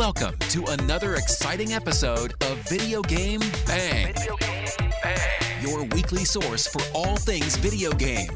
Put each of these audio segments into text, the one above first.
Welcome to another exciting episode of Video Game Bang. Your weekly source for all things video game.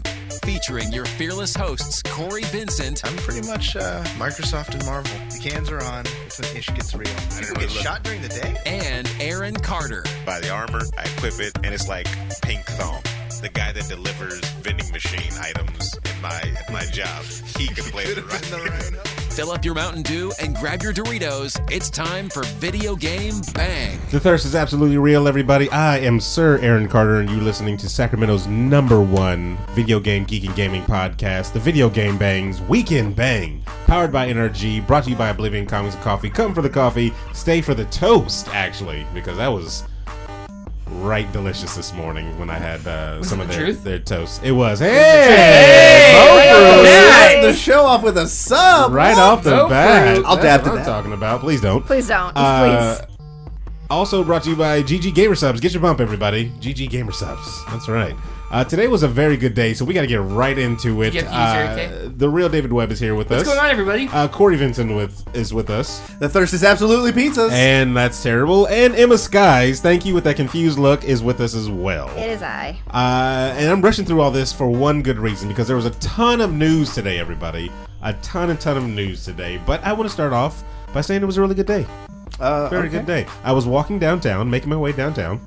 Featuring your fearless hosts, Cory Vincent. I'm pretty much Microsoft and Marvel. The cans are on. It's when ish gets real. People get shot during the day? And Aaron Carter. Buy the armor, I equip it, and it's like pink thong. The guy that delivers vending machine items in my job, he can play the right. Fill up your Mountain Dew and grab your Doritos. It's time for Video Game Bang. The thirst is absolutely real, everybody. I am Sir Aaron Carter, and you're listening to Sacramento's #1 video game geek and gaming podcast, the Video Game Bang's Weekend Bang. Powered by NRG, brought to you by Oblivion Comics and Coffee. Come for the coffee, stay for the toast, actually, because that was right delicious this morning when I had some of their toast. It was. Hey! The show off with a sub. Right off the bat. I'll dab to what that. I'm talking about. Please don't. Please don't. Please. Also brought to you by GG Gamer Subs. Get your bump, everybody. GG Gamer Subs. That's right. Today was a very good day, so we got to get right into it. The real David Webb is here with us. What's going on, everybody? Corey Vincent is with us. The thirst is absolutely pizzas. And that's terrible. And Emma Skies, thank you with that confused look, is with us as well. It is I. And I'm rushing through all this for one good reason, because there was a ton of news today, everybody. A ton of news today. But I want to start off by saying it was a really good day. Very good day. I was walking downtown, making my way downtown.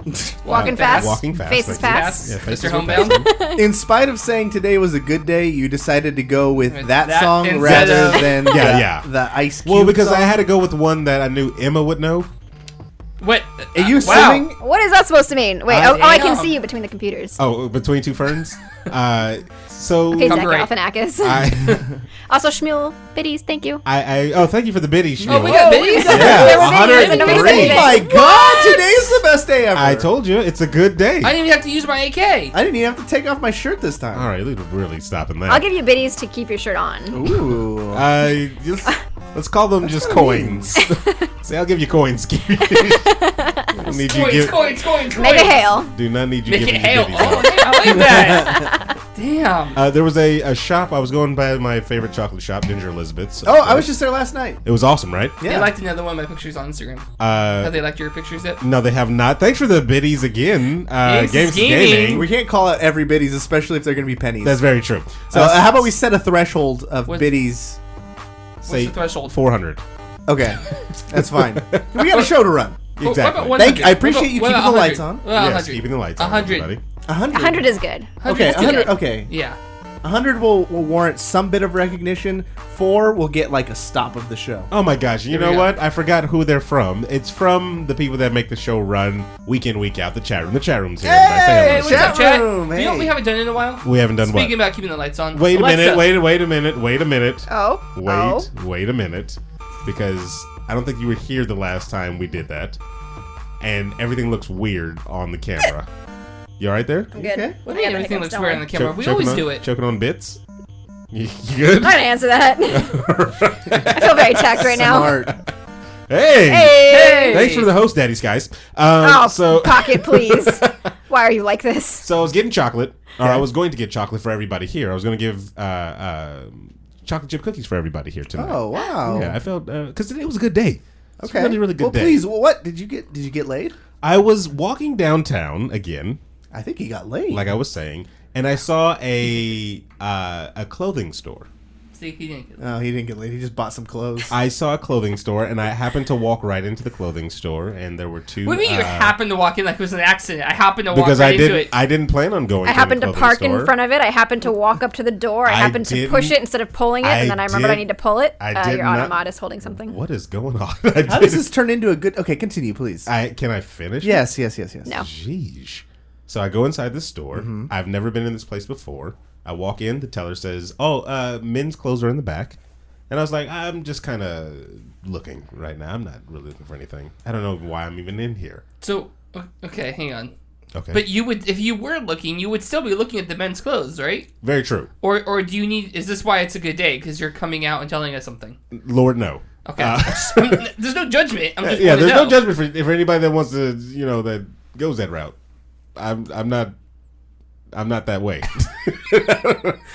Walking fast. Walking fast. Faces fast. Yeah, Mr. Homebound. In spite of saying today was a good day, you decided to go with that song instead rather of- than the Ice Cube Well, because song. I had to go with one that I knew Emma would know. What? Are you wow. singing? What is that supposed to mean? Wait, I can see you between the computers. Oh, between two ferns. So Okay, Zach Copyright. Galifianakis. Also, Shmuel, biddies, thank you. oh, thank you for the biddy, Shmuel. Oh, we got biddies? Yeah, There were biddies and nobody said 103. anything. Oh my God! Today's the best day ever. I told you, it's a good day. I didn't even have to use my AK. I didn't even have to take off my shirt this time. All right, we're really stopping that. I'll give you biddies to keep your shirt on. Ooh. Let's call them just coins. Say, I'll give you coins. I don't need you give. Coins. Make it hail. Do not need you Make giving it me hail. biddies. Oh, I like that. Damn. There was a shop. I was going by my favorite chocolate shop, Ginger Elizabeth's. Oh, I was just there last night. It was awesome, right? Yeah. They liked another one of my pictures on Instagram. Have they liked your pictures yet? No, they have not. Thanks for the biddies again. Games is is gaming. We can't call out every biddies, especially if they're going to be pennies. That's very true. So how about we set a threshold of What's- biddies? What's say the threshold? 400. Okay, that's fine. We got a show to run. What Exactly. about 100? I appreciate you What keeping about the lights 100? on. Well, Yes, 100. keeping the lights on, 100. everybody. 100. 100 is good. 100 Okay, is too 100. good. Okay, Yeah. 100 will warrant some bit of recognition. 4 will get like a stop of the show. Oh my gosh! You Here we know go. what? I forgot who they're from. It's from the people that make the show run week in, week out. The chat room. The chat room's here. everybody. Say Hey, hello. what's up, chat? room, You know what we hey. haven't done in a while? We haven't done Speaking what? about keeping the lights on. Wait a Alexa. minute. Wait a minute. Wait a minute. Oh. Wait a minute. Because I don't think you were here the last time we did that. And everything looks weird on the camera. You alright there? I'm good. Okay. What I do you got mean the everything hiccups, looks don't weird on worry. the camera? We always do it. Choking on bits? You good? I'm not gonna answer that. I feel very attacked right now. Smart. Hey! Hey! Thanks for the host, Daddy Skies. Oh, So pocket, please. Why are you like this? So I was getting chocolate, or I was going to get chocolate for everybody here. I was going to give chocolate chip cookies for everybody here tonight. Oh wow. Yeah, I felt because today was a good day. It's Okay. a really, really good well, day. please. What did you get? Did you get laid? I was walking downtown again, I think he got laid. like I was saying, and I saw a clothing store. See, he didn't get it. Oh, he didn't get laid. He just bought some clothes. I saw a clothing store, and I happened to walk right into the clothing store, and there were two. What do you mean you happened to walk in like it was an accident? I happened to walk because right I into it. didn't plan on going. I to happened the to clothing park store. in front of it. I happened to walk up to the door. I I happened to push didn't- it instead of pulling it, I and then I remembered I did- need to pull it. I did Your not- automod is holding something. What is going on? How does this turn into a good? Okay, continue, please. Can I finish? Yes. No. Jeez. So I go inside this store. Mm-hmm. I've never been in this place before. I walk in. The teller says, "Oh, men's clothes are in the back." And I was like, "I'm just kind of looking right now. I'm not really looking for anything. I don't know why I'm even in here." So, okay, hang on. Okay. But you would, if you were looking, you would still be looking at the men's clothes, right? Very true. Or do you need? Is this why it's a good day? Because you're coming out and telling us something. Lord, no. Okay. There's no judgment. I'm just Yeah, wanting to there's no know. judgment for anybody that wants to, that goes that route. I'm not that way.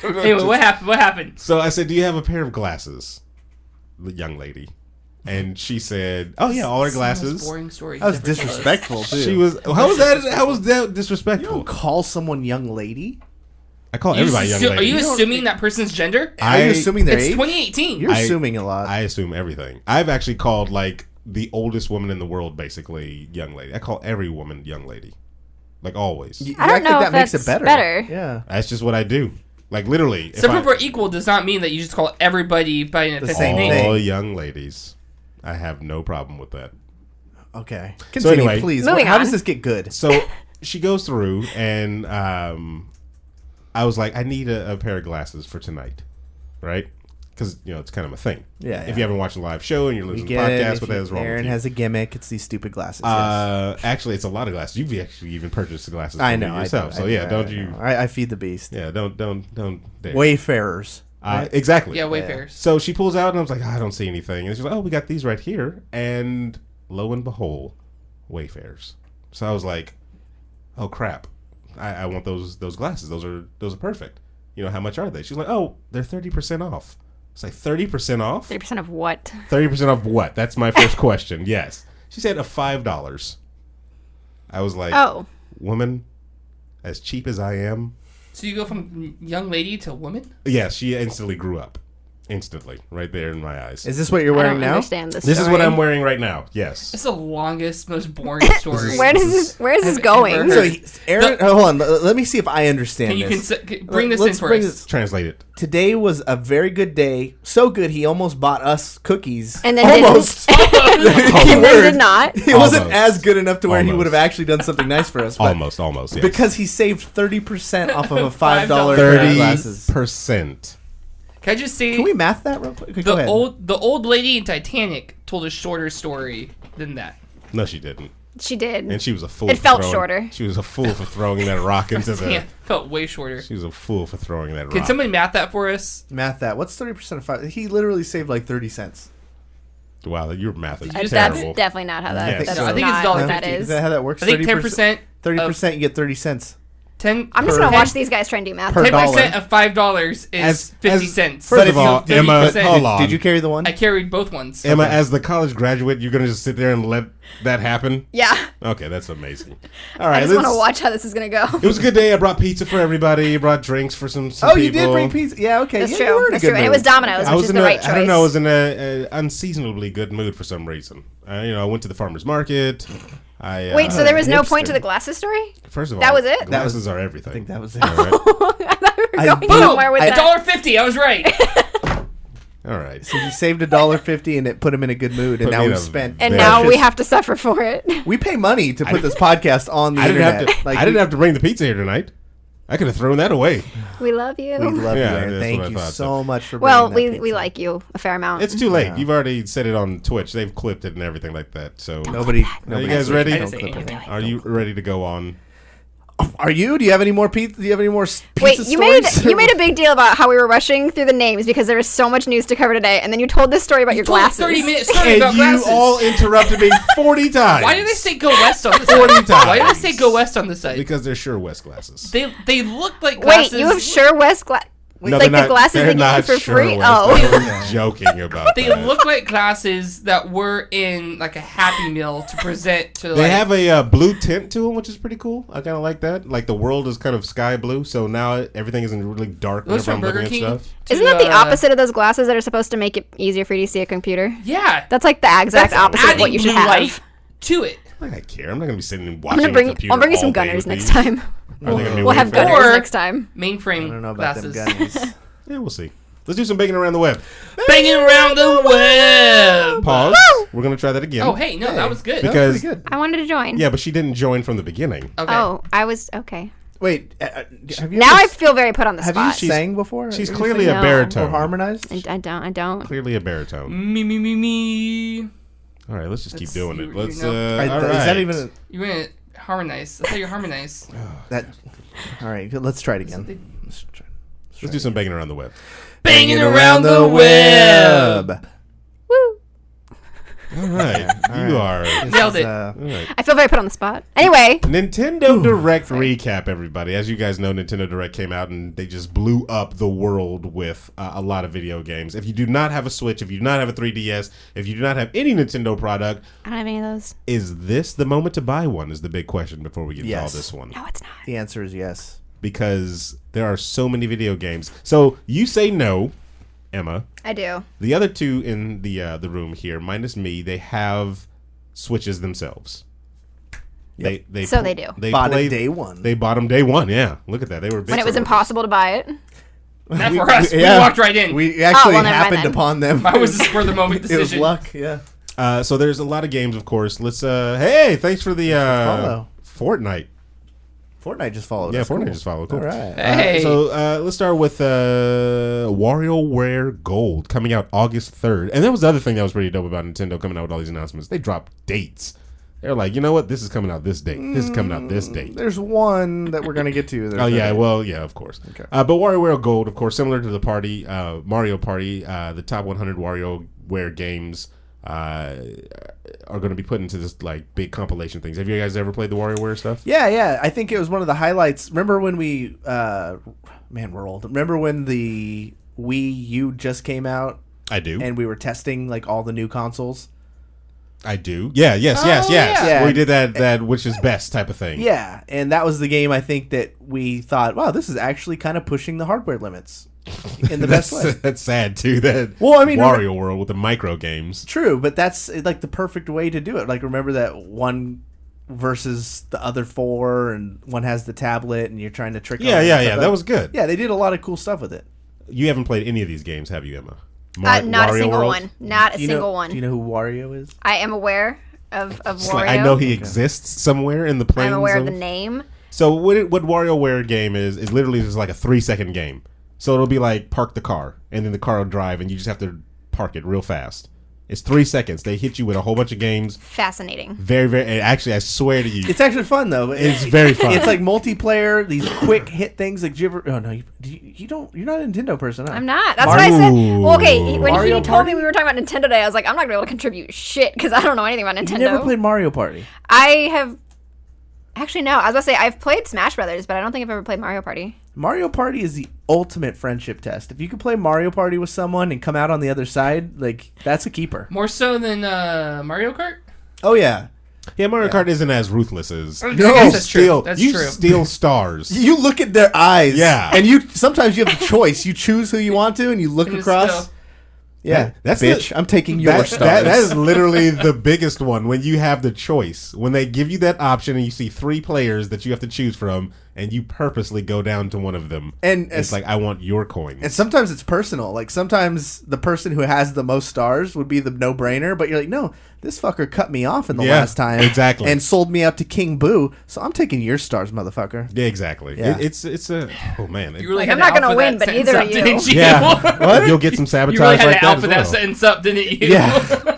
Anyway, what happened? What happened? So I said, "Do you have a pair of glasses?" The young lady. And she said, "Oh yeah, all her It's the most glasses." boring story. That was you've ever told us. disrespectful too. She was. How was that? How was that You disrespectful? don't call someone young lady. I call You everybody young assu- lady. Are you assuming that person's gender? Are you assuming their It's age? 2018. You're assuming a lot. I assume everything. I've actually called like the oldest woman in the world basically young lady. I call every woman young lady, like always. I don't act know like if that makes that's it better. better. Yeah. That's just what I do. Like literally, if Some I- people are equal does not mean that you just call everybody by an offensive same name. thing. all young ladies. I have no problem with that. Okay. Continue, anyway- please. Moving How on. does this get good? So she goes through, and I was like, I need a pair of glasses for tonight, right? Because it's kind of a thing. Yeah, If yeah. you haven't watched a live show and you're We listening to get it. podcasts, If what the hell is wrong Aaron with you? has a gimmick. It's these stupid glasses. Yes. Actually, it's a lot of glasses. You've actually even purchased the glasses. I for know. yourself. So yeah, don't you? I feed the beast. Yeah, don't dare. Wayfarers. right? Exactly. Yeah, Wayfarers. So she pulls out, and I was like, I don't see anything. And she's like, oh, we got these right here. And lo and behold, Wayfarers. So I was like, oh crap, I want those glasses. Those are perfect. How much are they? She's like, oh, they're 30% off. It's like 30% off. 30% of what? 30% off what? That's my first question. Yes. She said $5. I was like, Oh. woman, as cheap as I am. So you go from young lady to woman? Yeah, she instantly grew up. Instantly. Right there in my eyes. Is this what you're I wearing don't now? understand this This is what story. I'm wearing right now. Yes. It's the longest, most boring story. Where is this I've going? ever So, heard. Aaron, hold on. Let me see if I understand Can you this. bring this in Let's for bring us? this- Translate it. Today was a very good day. So good, he almost bought us cookies. And then almost. and then did not. It wasn't Almost. as good enough to where he Almost. would have actually done something nice for us. But Almost. Yes. because he saved 30% off of a $5 pair of glasses. 30%. Can I just say Can we math that real quick? Go the ahead. the old lady in Titanic told a shorter story than that. No, she didn't. She did. And she was a fool. It for felt throwing- shorter. She was a fool for throwing that rock into the. Yeah, felt way shorter. She was a fool for throwing that Can rock. somebody math that for us? Math that. What's 30% of 5? He literally saved like 30 cents. Wow, your math is That's That's terrible. definitely not how that. Yes. That's No, I think it's not what $1.50. that Is is. that how that works? I think 10%. 30% you get 30 cents. 10. I'm just gonna watch these guys try and do math. Per 10% dollar. of $5 is As- 50 as- cents. First But of if you- all, 30%. Emma, hold on. Did you carry the one? I carried both ones. Emma, as the college graduate, you're gonna just sit there and let that happen? Yeah. Okay, that's amazing. All I right, just want to let's- watch how this is gonna go. It was a good day. I brought pizza for everybody. Brought drinks for some Oh, people. you did bring pizza. Yeah, okay. That's yeah, true. You were in a That's good true. And it mood. was Domino's, I which was is in the a, right choice. I don't know. I was in a unseasonably good mood for some reason. I went to the farmer's market. Wait, so there was no point to hipster. the glasses story? First of all, that was it? Glasses are everything. I think that was it. All right. I thought we were I- going Boom! somewhere with I- that. $1.50. I was right. All right. So he saved $1.50 and it put him in a good mood, and Put now me in we a spent. And Very now we good. have to suffer for it. We pay money to put this podcast on the I didn't internet. have to. I didn't have to bring the pizza here tonight. I could have thrown that away. We love you. We love Yeah, you, Aaron. that's Thank what I you thought, so much for. Well, bringing that we pizza. like you a fair amount. It's too late. You've already said it on Twitch. They've clipped it and everything like that. So, Nobody. are you guys ready? I didn't say anything. Are you ready to go on? Are you? Do you have any more pizza? Do you have any more pizza Wait, you made stories? a big deal about how we were rushing through the names because there was so much news to cover today, and then you told this story about your Told a glasses. 30-minute story And about you glasses. all interrupted me 40 times. Why did they say go west on the site? 40 times. Why did they say go west on the site? Because they're Sure West glasses. They look like glasses. Wait, you have Sure West glasses? No, Like they're the glasses they're they give you not for Sure free? West. Oh. I was joking about They that. look like glasses that were in like a Happy Meal to present to. They like, have a blue tint to them, which is pretty cool. I kind of like that. Like the world is kind of sky blue, so now everything is in really dark Those whenever I'm from looking Burger at King. stuff. to, Isn't that the opposite of those glasses that are supposed to make it easier for you to see a computer? Yeah, That's like the exact That's opposite of what adding you should blue have. light to it. I don't care. I'm not gonna be sitting and I'm watching gonna bring. a computer I'll bring you some all day gunners with next these. time. Are they gonna be We'll have Wayfarers? gunners Or- next time. Mainframe I don't know about glasses. them gummies. Yeah, we'll see. Let's do some banging around the web. Banging around the web. Pause. We're gonna try that again. Oh, hey, no, that was good. Because Pretty good. I wanted to join. yeah, but she didn't join from the beginning. Okay. Oh, I was okay. Wait, have you Now ever, I feel very put on the have you spot. sang before? She's Have you clearly sang a No. baritone. or harmonized? I don't. Clearly a baritone. Me. All right, let's just keep That's- doing you- it. Let's. you know. All right. Is that even a, You went harmonize. I thought you were harmonize. that? All right, good, let's try it again. Let's do some banging around the web. Banging around the web. Woo! All right. You are. Nailed it. All right. I feel very put on the spot. Anyway, Nintendo Direct recap, everybody. As you guys know, Nintendo Direct came out and they just blew up the world with a lot of video games. If you do not have a Switch, if you do not have a 3DS, if you do not have any Nintendo product, I don't have any of those. is this the moment to buy one is the big question before we get to all Yes. this one. No, it's not. The answer is yes. Because there are so many video games. So you say no, Emma. I do. The other two in the room here, minus me, they have Switches themselves. Yep. They So they do. They Bought it played- day one. They bought them day one. Yeah, look at that. They were big When it was sellers. impossible to buy it. Not for us. Yeah. We walked right in. We actually well, never mind happened then. upon them. I was a spur of the moment It was decision. luck, yeah. So there's a lot of games, of course. Let's. Hey, thanks for the Follow. Fortnite. Fortnite just followed Yeah, us. Fortnite Cool. just followed. Cool. All right. Hey. So let's start with WarioWare Gold coming out August 3rd. And that was the other thing that was pretty dope about Nintendo coming out with all these announcements. They dropped dates. They're like, you know what? This is coming out this date. This is coming out this date. There's one that we're going to get to. There's Oh, yeah. another. Well, yeah, of course. Okay. But WarioWare Gold, of course, similar to the party, Mario Party, the top 100 WarioWare games are going to be put into this like big compilation things. Have you guys ever played the WarioWare stuff? Yeah. I think it was one of the highlights. Remember when we, man, we're old. Remember when the Wii U just came out I do. and we were testing like all the new consoles? I do. Yeah. Yes. yeah. We did that which is best type of thing. Yeah, and that was the game I think that we thought, wow, this is actually kind of pushing the hardware limits in the best way. That's sad too. That Well, I mean, Wario World with the micro games. True, but that's like the perfect way to do it. Like, remember that one versus the other four, and one has the tablet, and you're trying to trick. Yeah. them and stuff That like- was good. Yeah, they did a lot of cool stuff with it. You haven't played any of these games, have you, Emma? Not a Wario single World? one. Not a Do you single know, one. Do you know who Wario is? I am aware of It's Wario. like, I know he exists somewhere in the planes. I'm aware of the name. So what WarioWare game is literally just like a 3-second game. So it'll be like park the car, and then the car will drive, and you just have to park it real fast. It's 3 seconds. They hit you with a whole bunch of games. Fascinating. Very, very. And actually, I swear to you, It's actually fun though. it's very fun. It's like multiplayer. These quick hit things. Like, do you ever? Oh no, you don't. You're not a Nintendo person. Huh? I'm not. That's what I said. Well, okay, when Mario he told Party? me we were talking about Nintendo Day, I was like, I'm not going to be able to contribute shit because I don't know anything about Nintendo. You never played Mario Party. I have. Actually, no. I was going to say, I've played Smash Brothers, but I don't think I've ever played Mario Party. Mario Party is the ultimate friendship test. If you can play Mario Party with someone and come out on the other side, like, that's a keeper. More so than Mario Kart? Oh yeah. yeah, Mario Kart isn't as ruthless as. I No, guess that's true. That's you true. steal stars. You look at their eyes. Yeah. And you sometimes you have the choice. You choose who you want to, and you look And it's across. still- Yeah, That's bitch. the- I'm taking your stars. That is literally the biggest one when you have the choice. When they give you that option and you see 3 players that you have to choose from, and you purposely go down to one of them. And it's like, I want your coins. And sometimes it's personal. Like, sometimes the person who has the most stars would be the no-brainer, but you're like, no, this fucker cut me off in the Yeah, last time. exactly. And sold me out to King Boo, so I'm taking your stars, motherfucker. Yeah, exactly. Yeah. It's a oh man. You really Like, had I'm not to gonna alpha win, that but sentence neither up, are you. didn't you? yeah, you'll get some You sabotage really had like to that alpha as that well. sentence up, didn't you? Yeah.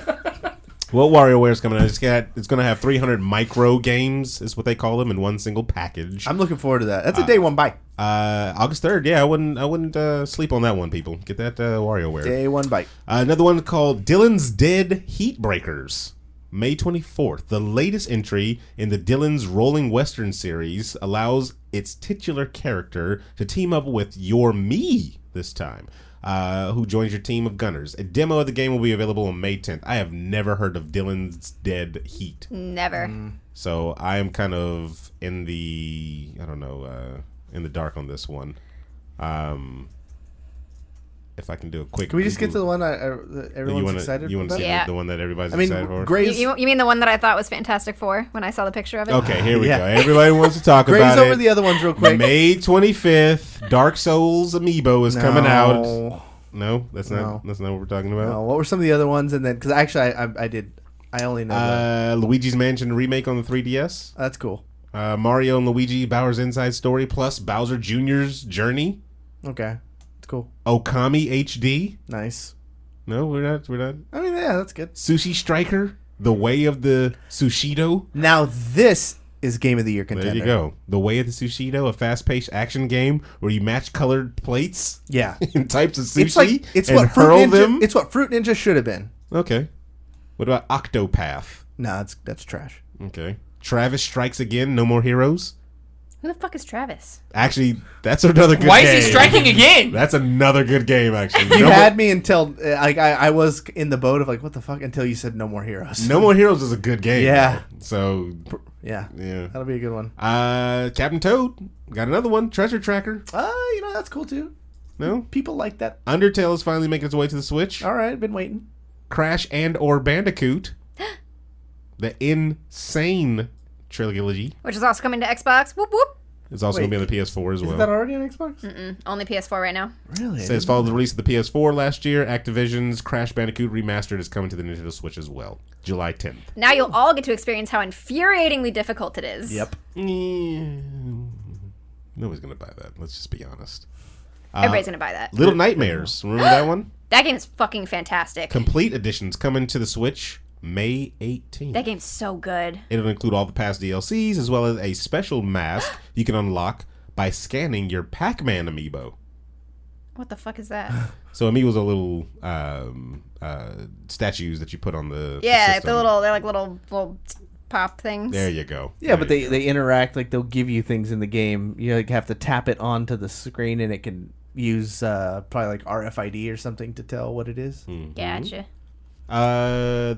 Well, WarioWare's coming out. It's going to have 300 micro games, is what they call them, in one single package. I'm looking forward to that. That's a day one bite. August 3rd. Yeah, I wouldn't sleep on that one, people. Get that WarioWare. Day one bite. Another one called Dillon's Dead Heat Breakers. May 24th. The latest entry in the Dillon's Rolling Western series allows its titular character to team up with your me this time. Who joins your team of gunners. A demo of the game will be available on May 10th. I have never heard of Dillon's Dead Heat. Never. So I am kind of in the, in the dark on this one. If I can do a quick... Can we just get to the one that everyone's excited You want to about? see Yeah. the one that everybody's I mean, excited for? Gray's, You mean the one that I thought was Fantastic Four when I saw the picture of it? Okay, here we Yeah. go. Everybody wants to talk Gray's about over it. the other ones real quick. May 25th, Dark Souls Amiibo is coming out. No, that's not what we're talking about. No, what were some of the other ones? And then, because actually I only know that. Luigi's Mansion remake on the 3DS. That's cool. Mario and Luigi Bowser's Inside Story plus Bowser Jr.'s Journey. Okay. It's cool. Okami HD. Nice. No, we're not. I mean, yeah, that's good. Sushi Striker, The Way of the Sushido. Now, this is Game of the Year contender. There you go. The Way of the Sushido, a fast-paced action game where you match colored plates Yeah. in types of sushi It's and what hurl Fruit Ninja, them. It's what Fruit Ninja should have been. Okay. What about Octopath? No, that's trash. Okay. Travis Strikes Again, No More Heroes. Who the fuck is Travis? Actually, that's another good game. Why is he striking again? That's another good game, actually. You had me until I was in the boat of like, what the fuck, until you said No More Heroes. No More Heroes is a good game. Yeah. Though. So, Yeah. yeah. That'll be a good one. Captain Toad. Got another one. Treasure Tracker. That's cool too. No? People like that. Undertale is finally making its way to the Switch. All right, been waiting. Crash and or Bandicoot. The Insane Trilogy. Which is also coming to Xbox. Whoop whoop. It's also going to be on the PS4 as well. Is that already on Xbox? Only PS4 right now. Really? It says following the release of the PS4 last year, Activision's Crash Bandicoot Remastered is coming to the Nintendo Switch as well. July 10th. Now you'll all get to experience how infuriatingly difficult it is. Yep. Nobody's going to buy that. Let's just be honest. Everybody's going to buy that. Little Nightmares. Remember that one? That game is fucking fantastic. Complete editions coming to the Switch May 18th. That game's so good. It'll include all the past DLCs as well as a special mask you can unlock by scanning your Pac-Man amiibo. What the fuck is that? So amiibos are little statues that you put on the Yeah, system. they're like little pop things. There you go. Yeah, There but you they interact, like they'll give you things in the game. You like have to tap it onto the screen, and it can use probably like RFID or something to tell what it is. Gotcha.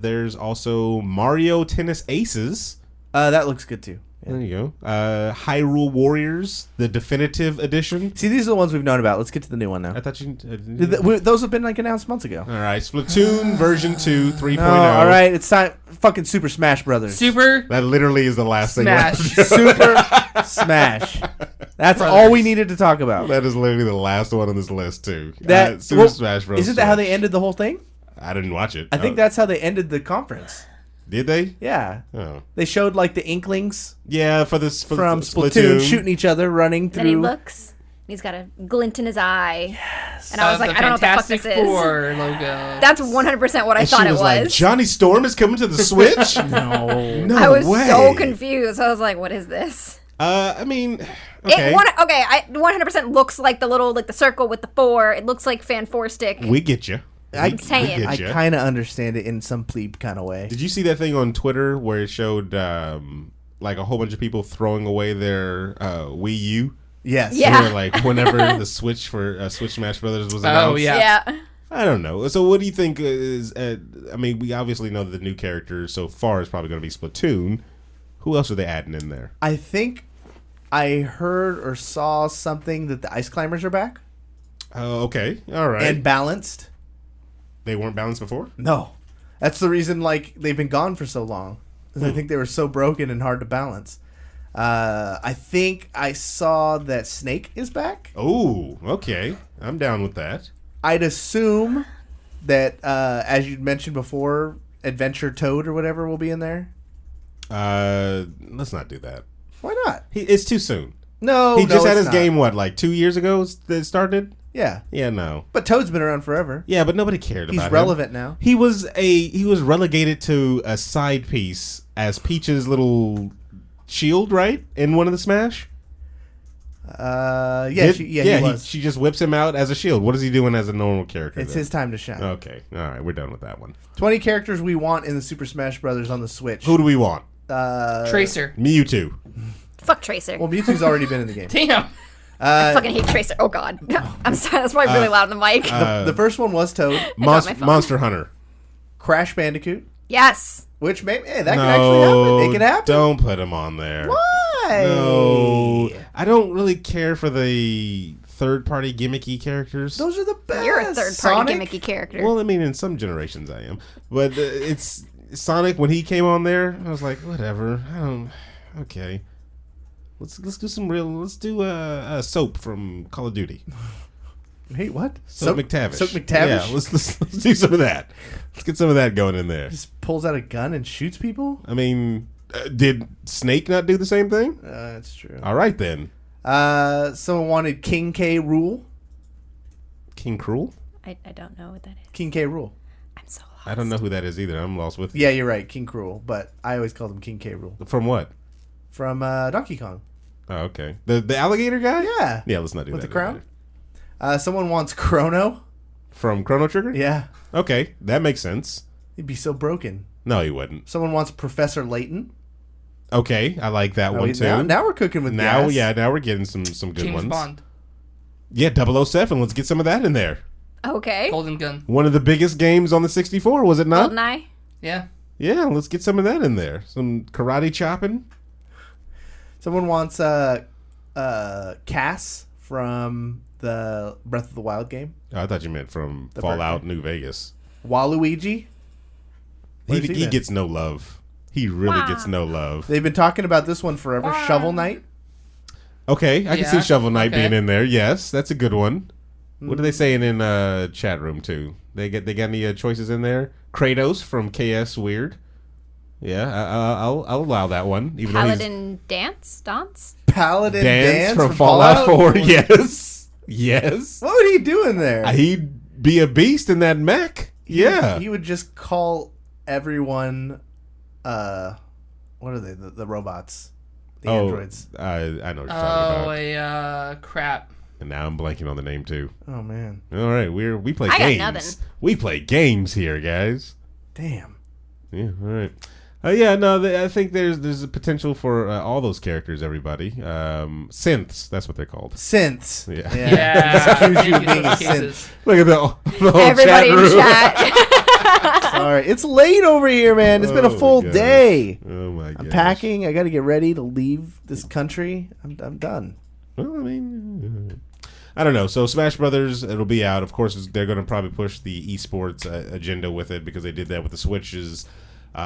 There's also Mario Tennis Aces. That looks good too. There you go. Hyrule Warriors, the definitive edition. See, these are the ones we've known about. Let's get to the new one now. I thought you. Those have been like announced months ago. All right, Splatoon version 2 3.0. No, all right, it's time. Fucking Super Smash Brothers. Super That literally is the last Smash. thing. left. Super Smash. That's all we needed to talk about. That is literally the last one on this list too. That Super Smash Bros. Isn't that how they ended the whole thing? I didn't watch it. I think that's how they ended the conference. Did they? Yeah. Oh. They showed like the Inklings Yeah, for this from Splatoon shooting each other, running through. Then he looks. He's got a glint in his eye. Yes. And I was like, the I don't know what the fuck Fantastic this is. Four logo. That's 100% what I And thought she it was was. like, Johnny Storm is coming to the Switch? No. No I was way. so confused. I was like, what is this? I mean, okay. It 100% looks like the little, like the circle with the 4. It looks like Fan 4 stick. We get you. I'm saying. I kind of understand it in some plebe kind of way. Did you see that thing on Twitter where it showed like a whole bunch of people throwing away their Wii U? Yes. Yeah. They were like whenever the Switch for Switch Smash Brothers was announced. Oh, yeah. Yeah. I don't know. So what do you think is... I mean, we obviously know that the new character so far is probably going to be Splatoon. Who else are they adding in there? I think I heard or saw something that the Ice Climbers are back. Oh, okay. All right. And balanced. They weren't balanced before? No. That's the reason, like, they've been gone for so long. 'Cause I think they were so broken and hard to balance. I think I saw that Snake is back. Oh, okay. I'm down with that. I'd assume that, as you mentioned before, Adventure Toad or whatever will be in there. Let's not do that. Why not? It's too soon. No, He just had it's his not. game, what, like 2 years ago that it started? Yeah. Yeah, no. But Toad's been around forever. Yeah, but nobody cared about He's him. relevant now. He was relegated to a side piece as Peach's little shield, right? In one of the Smash? He was. She just whips him out as a shield. What is he doing as a normal character? It's then? his time to shine. Okay. All right, we're done with that one. 20 characters we want in the Super Smash Brothers on the Switch. Who do we want? Tracer. Mewtwo. Fuck Tracer. Well, Mewtwo's already been in the game. Damn. I fucking hate Tracer. Oh, God. I'm sorry. That's probably really loud on the mic. The first one was Toad. dropped my phone. Monster Hunter. Crash Bandicoot. Yes. Which, maybe, that could actually happen. It could happen. Don't put him on there. Why? No. I don't really care for the third-party gimmicky characters. Those are the best. You're a third-party Sonic? gimmicky character. Well, I mean, in some generations I am. But it's... Sonic, when he came on there, I was like, whatever. I don't... Okay. Let's do some real... Let's do a Soap from Call of Duty. Hey, what? Soap McTavish. Soap McTavish? Yeah, let's do some of that. Let's get some of that going in there. Just pulls out a gun and shoots people? I mean, did Snake not do the same thing? That's true. All right, then. Someone wanted King K. Rool. King Cruel? I don't know what that is. King K. Rool. I'm so lost. I don't know who that is either. I'm lost with you. Yeah, you're right. King Cruel. But I always called him King K. Rool. From what? From Donkey Kong. Oh, okay. The alligator guy? Yeah. Yeah, let's not do With that. the crown? Someone wants Chrono. From Chrono Trigger? Yeah. Okay, that makes sense. He'd be so broken. No, he wouldn't. Someone wants Professor Layton. Okay, I like that one too. Now we're cooking with gas. Now we're getting some good James ones. Bond. Yeah, 007. Let's get some of that in there. Okay. Golden Gun. One of the biggest games on the 64, was it not? GoldenEye. Yeah. Yeah, let's get some of that in there. Some karate chopping. Someone wants Cass from the Breath of the Wild game. Oh, I thought you meant from The Fallout birthday. New Vegas. Waluigi. Where's He been? gets no love. He really gets no love. They've been talking about this one forever. Shovel Knight. Okay, I can see Yeah, Shovel Knight okay. being in there. Yes, that's a good one. What are they saying in chat room too? They got any choices in there? Kratos from KS Weird. Yeah, I'll allow that one. Even Paladin Dance? Paladin though he's Dance from from Fallout 4. Yes, yes. What would he do in there? He'd be a beast in that mech. Yeah. He would just call everyone. What are they? The robots. The androids. I know what you're talking about. Crap. And now I'm blanking on the name too. Oh man. All right, we play I got games. nothing. We play games here, guys. Damn. Yeah, all right. Yeah, no, I think there's a potential for all those characters. Everybody, synths. That's what they're called. Synths. Yeah. Yeah. Excuse you In being a some synth. cases. Look at the whole Everybody chat in room. chat. All right, it's late over here, man. It's been a Oh, full my gosh. day. Oh my god. I'm packing. I got to get ready to leave this country. I'm done. Well, I mean, I don't know. So Smash Brothers, it'll be out. Of course, they're going to probably push the esports agenda with it because they did that with the Switch's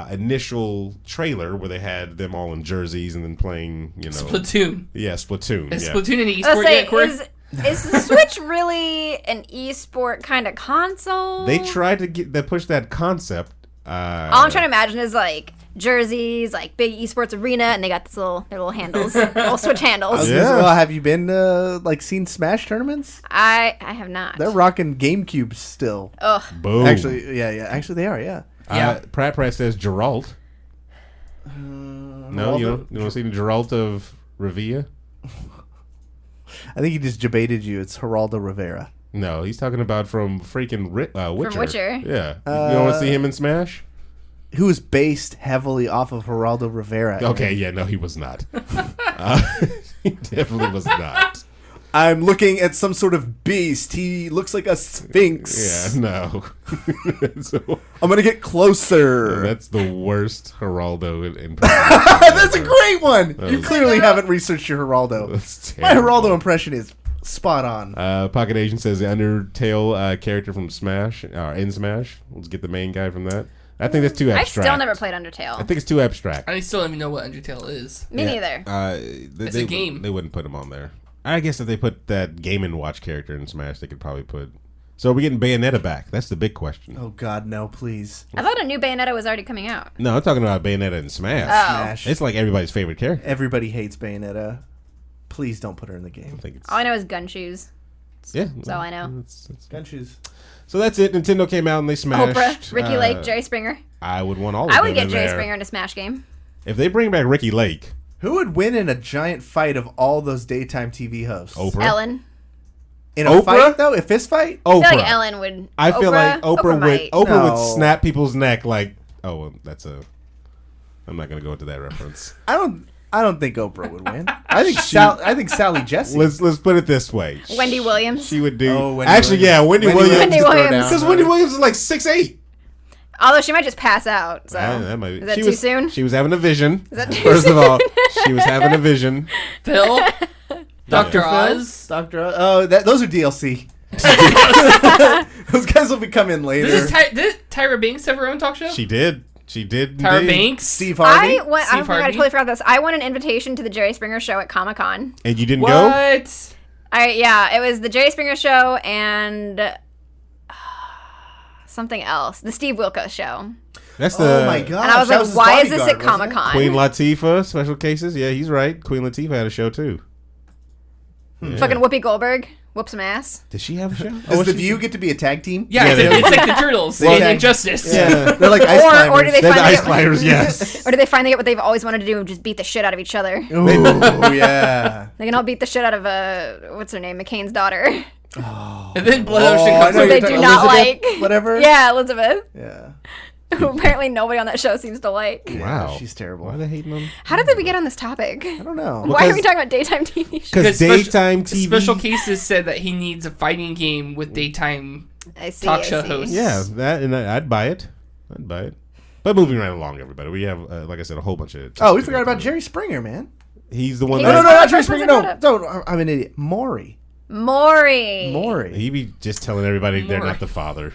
initial trailer where they had them all in jerseys and then playing, Splatoon. Yeah, Splatoon. Is yeah. Splatoon an Let's esport say, yet, Cory? is the Switch really an esport kind of console? They tried to push that concept. All I'm trying to imagine is like jerseys, like big esports arena, and they got their little handles, little Switch handles. Yeah. Well, have you been seen Smash tournaments? I have not. They're rocking GameCubes still. Ugh. Boom. Actually, yeah. Actually, they are. Yeah. Yeah. Pratt says Geralt. No, you don't see the Geralt of Rivia? I think he just debated you. It's Geraldo Rivera. No, he's talking about from freaking Witcher. Witcher. Yeah. You don't want to see him in Smash? Who was based heavily off of Geraldo Rivera. Okay, yeah, no, he was not. He definitely was not. I'm looking at some sort of beast. He looks like a sphinx. Yeah, no. So, I'm gonna get closer. that's the worst Geraldo in That's a great one. You was- clearly haven't researched your Geraldo. That's My terrible. Geraldo impression is spot on. Pocket Asian says the Undertale character from Smash, or in Smash. Let's get the main guy from that. I think that's too I've abstract. still never played Undertale. I think it's too abstract. I still don't even know what Undertale is. Me neither. It's a game. They wouldn't put him on there. I guess if they put that Game & Watch character in Smash, they could probably put... So are we getting Bayonetta back? That's the big question. Oh God, no, please. I thought a new Bayonetta was already coming out. No, I'm talking about Bayonetta in Smash. Oh. Smash. It's like everybody's favorite character. Everybody hates Bayonetta. Please don't put her in the I game. think it's... All I know is gun shoes. Yeah. That's all I know. Gun shoes. So that's it. Nintendo came out and they smashed. Oprah, Ricky Lake, Jerry Springer. I would want all of I them would get in Jerry there. Springer in a Smash game. If they bring back Ricky Lake, Who would win in a giant fight of all those daytime TV hosts? Oprah. Ellen. In a Oprah? fight though, a fist fight? Oprah. I feel like Ellen would. I feel like Oprah might. would No. snap people's neck like, oh, well, that's a... I'm not going to go into that reference. I don't think Oprah would win. I think Sally Jesse. Let's put it this way. Wendy Williams. She would do... Oh, Wendy Actually, Williams. yeah, Wendy Wendy Williams. Wendy to throw Williams. down. Because Wendy Williams is like 6'8". Although she might just pass out. So That might be. is that She too was- soon? She was having a vision. Is that too First of all, she was having a vision. Phil? Dr. Phil? Oz? Dr. Oz. Oh, those are DLC. Those guys will be coming later. Did Tyra Banks have her own talk show? She did. She did. Tyra indeed. Banks? Steve Harvey. I went. I Steve forgot. I Harvey? totally forgot this. I won an invitation to the Jerry Springer show at Comic Con. And you didn't go? What? It was the Jerry Springer show and something else. The Steve Wilkos show. That's the Oh my god! And I was that like, his why is this bodyguard, at Comic wasn't Con? Queen Latifah, Special Cases. Yeah, he's right. Queen Latifah had a show too. Yeah. Fucking Whoopi Goldberg. Whoop some ass. Did she have a show? it? Does the View get to be a tag team? Yeah, it's like the Turtles in Well, Injustice. Yeah. They're like ice climbers. Or do they They're the finally ice get, climbers, yes. or do they finally get what they've always wanted to do and just beat the shit out of each other? Ooh, yeah. They can all beat the shit out of what's her name, McCain's daughter, And then Blood Oh, Ocean I comes know who you're they talking- do not Elizabeth, like. whatever. Yeah, Elizabeth. Yeah. who apparently nobody on that show seems to like. Wow. She's terrible. Why are they hating on? How did we get on this topic? I don't know. Why are we talking about daytime TV shows? Because daytime TV. Special Cases said that he needs a fighting game with daytime talk show hosts. Yeah, that and I'd buy it. But moving right along, everybody, we have, like I said, a whole bunch of. Oh, we forgot about Jerry Springer, man. He's the one. He that was No, one not of the Jerry first ones Springer. I brought No, I'm an idiot. Maury. He be just telling everybody they're not the father.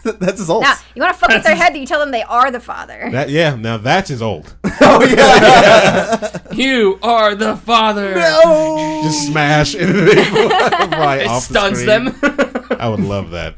That's his old. Now, you want to fuck with their head, you tell them they are the father. Now that's his old. Oh yeah. You are the father. No. Just smash and they fly It off the stuns screen. them. I would love that.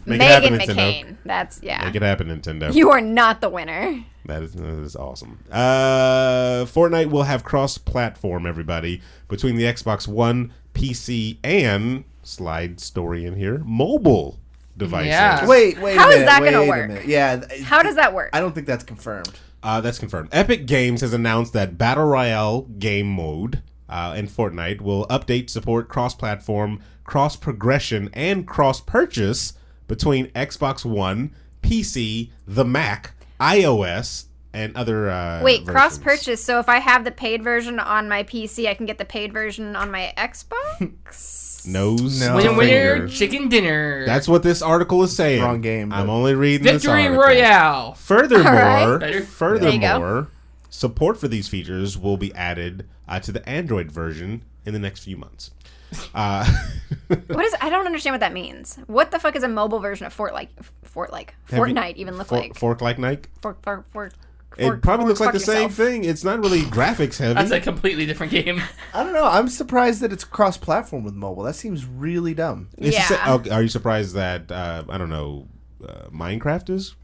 Make it Megan happen, Nintendo. McCain. That's, yeah. Make it happen, Nintendo. You are not the winner. That is awesome. Fortnite will have cross-platform, everybody, between the Xbox One, PC, and slide story in here, mobile devices. Yeah. Wait. How is that gonna work? Yeah. How does that work? I don't think that's confirmed. That's confirmed. Epic Games has announced that Battle Royale game mode in Fortnite will update support cross-platform, cross-progression, and cross-purchase between Xbox One, PC, the Mac, iOS, and other Wait, versions. cross-purchase. So if I have the paid version on my PC, I can get the paid version on my Xbox? Nose No. Winner, winner, finger. chicken dinner. That's what this article is saying. Wrong game, I'm but- only reading this Victory article. Royale. Furthermore, All right. furthermore, support for these features will be added to the Android version in the next few months. What is? I don't understand what that means. What the fuck is a mobile version of Fortnite even look like? Fork like Nike? Fork. It probably looks like the fuck same yourself. thing. It's not really graphics heavy. That's a completely different game. I don't know. I'm surprised that it's cross-platform with mobile. That seems really dumb. It's the Yeah. are you surprised that I don't know Minecraft is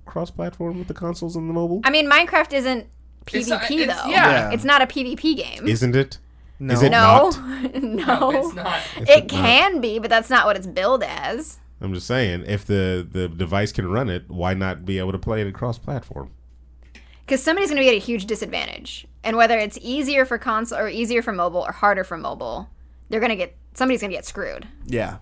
cross-platform with the consoles and the mobile? I mean, Minecraft isn't It's PvP not- though. yeah. It's not a PvP game. Isn't it? No. Is it no, not? no, It's not. It can be, but that's not what it's billed as. I'm just saying, if the device can run it, why not be able to play it cross-platform? Because somebody's going to be at a huge disadvantage, and whether it's easier for console or easier for mobile or harder for mobile, somebody's going to get screwed. Yeah.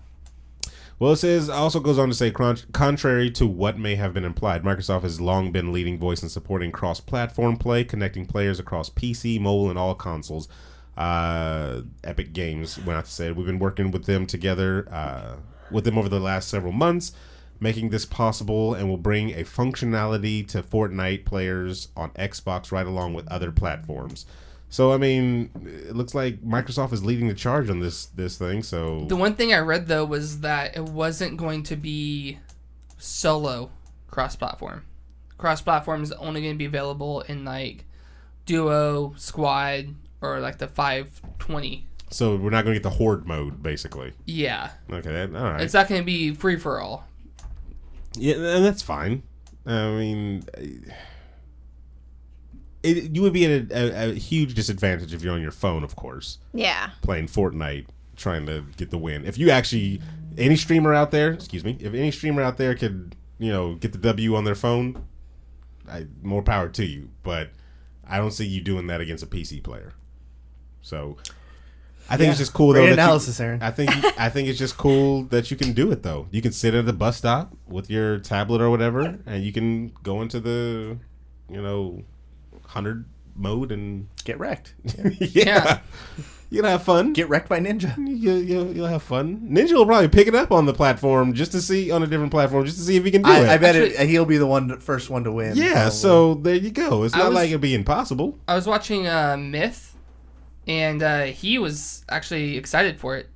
Well, it says also goes on to say, contrary to what may have been implied, Microsoft has long been leading voice in supporting cross-platform play, connecting players across PC, mobile, and all consoles. Epic Games went out to say we've been working with them together with them over the last several months, making this possible, and will bring a functionality to Fortnite players on Xbox right along with other platforms. So, I mean, it looks like Microsoft is leading the charge on this thing. So The one thing I read, though, was that it wasn't going to be solo cross-platform. Cross-platform is only going to be available in, like, duo, squad, or, like, the 520. So we're not going to get the horde mode, basically. Yeah. Okay, all right. It's not going to be free-for-all. Yeah, and that's fine. I mean, you would be at a huge disadvantage if you're on your phone, of course, Yeah. playing Fortnite, trying to get the win. If you actually, if any streamer out there could, get the W on their phone, more power to you. But I don't see you doing that against a PC player. So I think it's just cool. Great though, analysis, Aaron. I think it's just cool that you can do it though. You can sit at the bus stop with your tablet or whatever, and you can go into the, 100 mode and Get wrecked. Yeah. You'll have fun. Get wrecked by Ninja. You'll have fun. Ninja will probably pick it up on the platform just to see on a different platform just to see if he can do it. I bet Actually- he'll be the first one to win. Yeah, probably. so there you go. It's I not was- like it'd be impossible. I was watching Myth, and he was actually excited for it.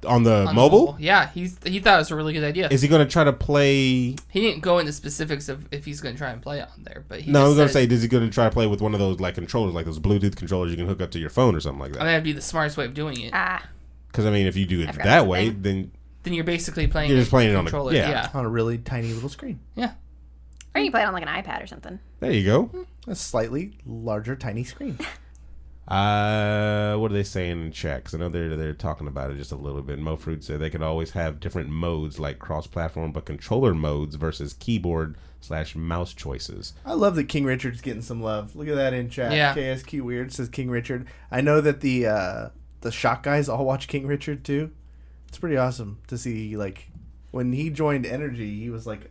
On the on mobile? Yeah, he thought it was a really good idea. Is he going to try to play? He didn't go into specifics of if he's going to try and play it on there, but he No, I just was going to said, say, is he going to try to play with one of those like controllers, like those Bluetooth controllers you can hook up to your phone or something like I that? think that'd be the smartest way of doing it. Because I mean, if you do it forgot that that's a way, thing. then Then you're basically playing. You're just playing it on a- controller. yeah. on a really tiny little screen. Yeah. Or you can play it on like an iPad or something. there you go. A slightly larger, tiny screen. What are they saying in chat? 'Cause I know they're talking about it just a little bit. Mo Fruit said they could always have different modes like cross-platform, but controller modes versus keyboard/mouse choices. I love that King Richard's getting some love. Look at that in chat. Yeah. KSQ Weird says King Richard. I know that the Shock guys all watch King Richard too. It's pretty awesome to see, like, when he joined Energy, he was like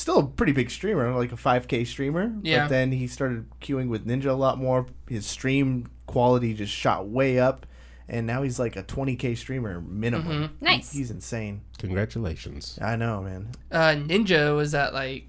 still a pretty big streamer, like a 5K streamer. Yeah. But then he started queuing with Ninja a lot more. His stream quality just shot way up. And now he's like a 20K streamer minimum. Nice. He's insane. Congratulations. I know, man. Ninja was at like.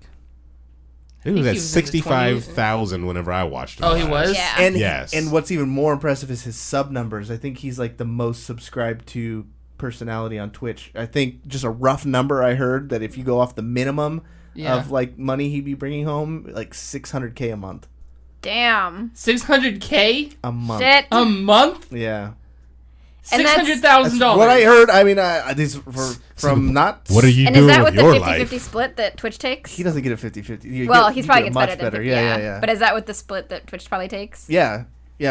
He was he at was in the 65,000 whenever I watched him. Oh, he was? Yeah. And Yes. And what's even more impressive is his sub numbers. I think he's like the most subscribed to personality on Twitch. I think just a rough number I heard that if you go off the minimum of like money he'd be bringing home, like 600K a month. Damn. 600K A month. Shit. a month? Yeah. And that's- $600,000. What I heard, I mean, these from not. What are you And is doing that with with your the life? 50-50 split that Twitch takes? He doesn't get a 50-50. Well, he's probably get gets much better than 50. Yeah. But is that with the split that Twitch probably takes? Yeah,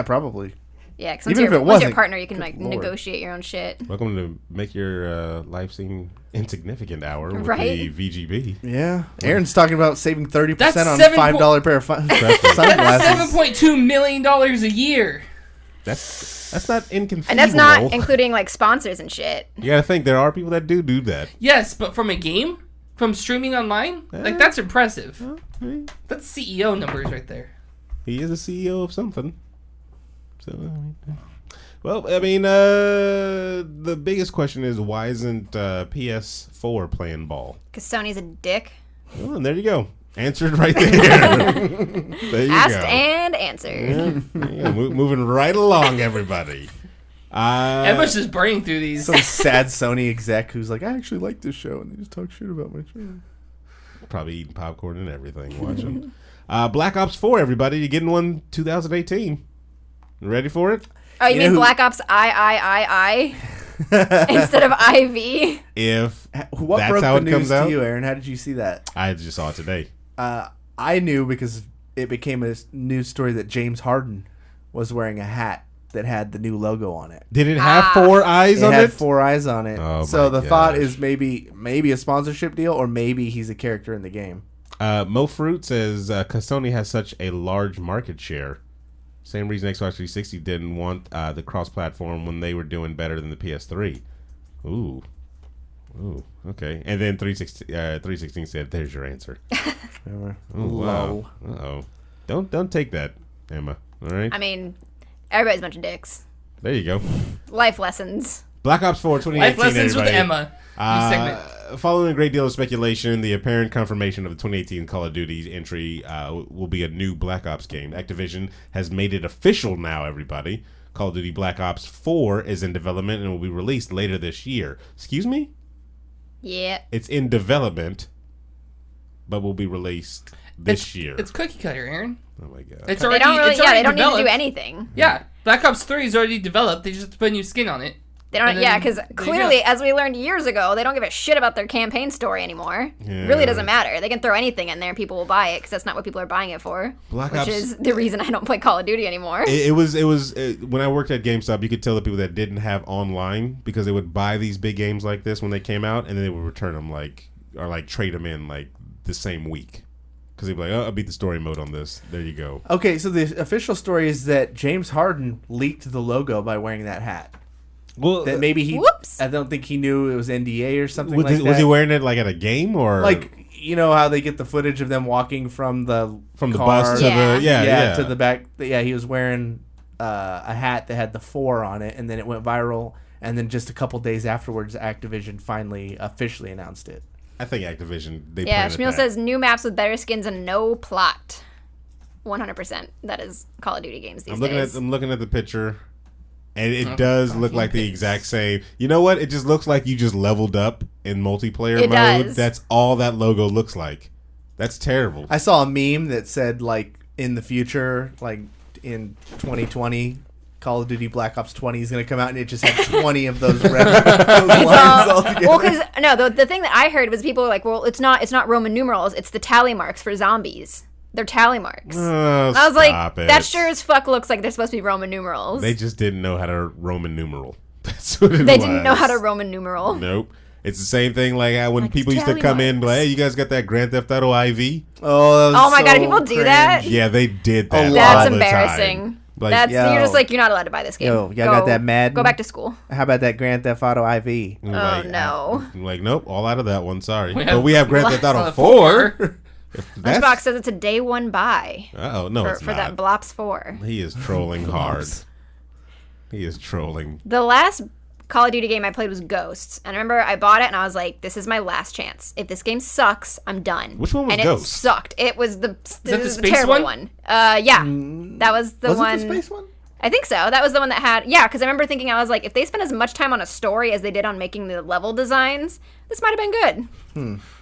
probably. Yeah, because once Even if you're it once your wasn't, partner, you can good like lord. negotiate your own shit. Welcome to Make Your Life Seem Insignificant Hour with Right? the VGB. Yeah. Aaron's talking about saving 30% That's on seven $5 pair of That's sunglasses. $7.2 million a year. That's not inconceivable. And that's not including like sponsors and shit. You gotta think there are people that do that. Yes, but from a game? From streaming online? Like, that's impressive. That's CEO numbers right there. He is a CEO of something. So, well, I mean, the biggest question is why isn't PS4 playing ball? Because Sony's a dick. Well, and there you go. Answered right there. There you Asked go. and answered. Yeah, moving right along, everybody. Emma's just burning through these. Some sad Sony exec who's like, I actually like this show, and they just talk shit about my show. Probably eating popcorn and everything, watching. Black Ops 4, everybody. You're getting one 2018. You ready for it? Oh, you You mean know who- Black Ops I instead of IV? If What that's broke how the it news comes to out, you, Aaron? How did you see that? I just saw it today. I knew because it became a news story that James Harden was wearing a hat that had the new logo on it. Did it have 4 eyes It on had it? 4 eyes on it. Oh, so my the thought gosh. is maybe a sponsorship deal, or maybe he's a character in the game. Mo Fruit says Sony has such a large market share. Same reason Xbox 360 didn't want the cross-platform when they were doing better than the PS3. Ooh, okay. And then 316 said, "There's your answer." Oh, wow. Uh-oh. Don't take that, Emma. All right. I mean, everybody's a bunch of dicks. There you go. Life lessons. Black Ops 4 2018. Life lessons with everybody. Emma. New segment. Following a great deal of speculation, the apparent confirmation of the 2018 Call of Duty entry will be a new Black Ops game. Activision has made it official now, everybody. Call of Duty Black Ops 4 is in development and will be released later this year. Excuse me? Yeah. It's in development, but will be released this year. It's cookie cutter, Aaron. Oh my god. It's They already. don't really. It's Yeah, already they don't need to do developed. anything. Yeah, Black Ops 3 is already developed. They just have to put a new skin on it. They don't. And Yeah, then because there you clearly, go. as we learned years ago, they don't give a shit about their campaign story anymore. Yeah. Really doesn't matter. They can throw anything in there, and people will buy it because that's not what people are buying it for. Black which Ops- is the reason I don't play Call of Duty anymore. It was when I worked at GameStop, you could tell the people that didn't have online because they would buy these big games like this when they came out, and then they would return them or trade them in like the same week because they'd be like, "Oh, I beat the story mode on this." There you go. Okay, so the official story is that James Harden leaked the logo by wearing that hat. Well, That maybe he. Whoops. I don't think he knew it was NDA or something was, like he, that. was he wearing it like at a game or Like, you know how they get the footage of them walking from the from the car? bus to Yeah. the yeah to the back. Yeah, he was wearing a hat that had the 4 on it, and then it went viral. And then just a couple days afterwards, Activision finally officially announced it. I think Activision. They Yeah, planted Shmuel that. says new maps with better skins and no plot. 100%. That is Call of Duty games these I'm looking days. at the picture, and it does look like the exact same. You know what? It just looks like you just leveled up in multiplayer It mode. does. That's all that logo looks like. That's terrible. I saw a meme that said, like, in the future, like in 2020, Call of Duty Black Ops 20 is going to come out, and it just had 20 of those red those lines all together. Well, because no, the thing that I heard was people were like, well, it's not Roman numerals, it's the tally marks for zombies. They're tally marks. Oh, I was like, stop it. that sure as fuck looks like they're supposed to be Roman numerals. They just didn't know how to Roman numeral. That's what it was. They didn't know how to Roman numeral. Nope. It's the same thing like how when Like, people it's used to tally come in and be like, marks. hey, you guys got that Grand Theft Auto IV? Oh, that was Oh my God, so people do that? cringe. Yeah, they did that. A That's all the embarrassing. time. Like, you're just like, you're not allowed to buy this game. Yo, y'all got that Madden? Go back to school. How about that Grand Theft Auto IV? Oh, no. Like, nope, all out of that one. Sorry. We But we have Grand Theft Auto 4. 4. Lunchbox says it's a day one buy. Oh no, it's for not. that Blops 4. He is trolling hard. He is trolling. The last Call of Duty game I played was Ghosts. And I remember I bought it and I was like, this is my last chance. If this game sucks, I'm done. Which one was and Ghosts? It sucked. It was the space terrible one? Yeah. That was the one. Was it the space one? I think so. That was the one that had, because I remember thinking, I was like, if they spent as much time on a story as they did on making the level designs, this might have been good.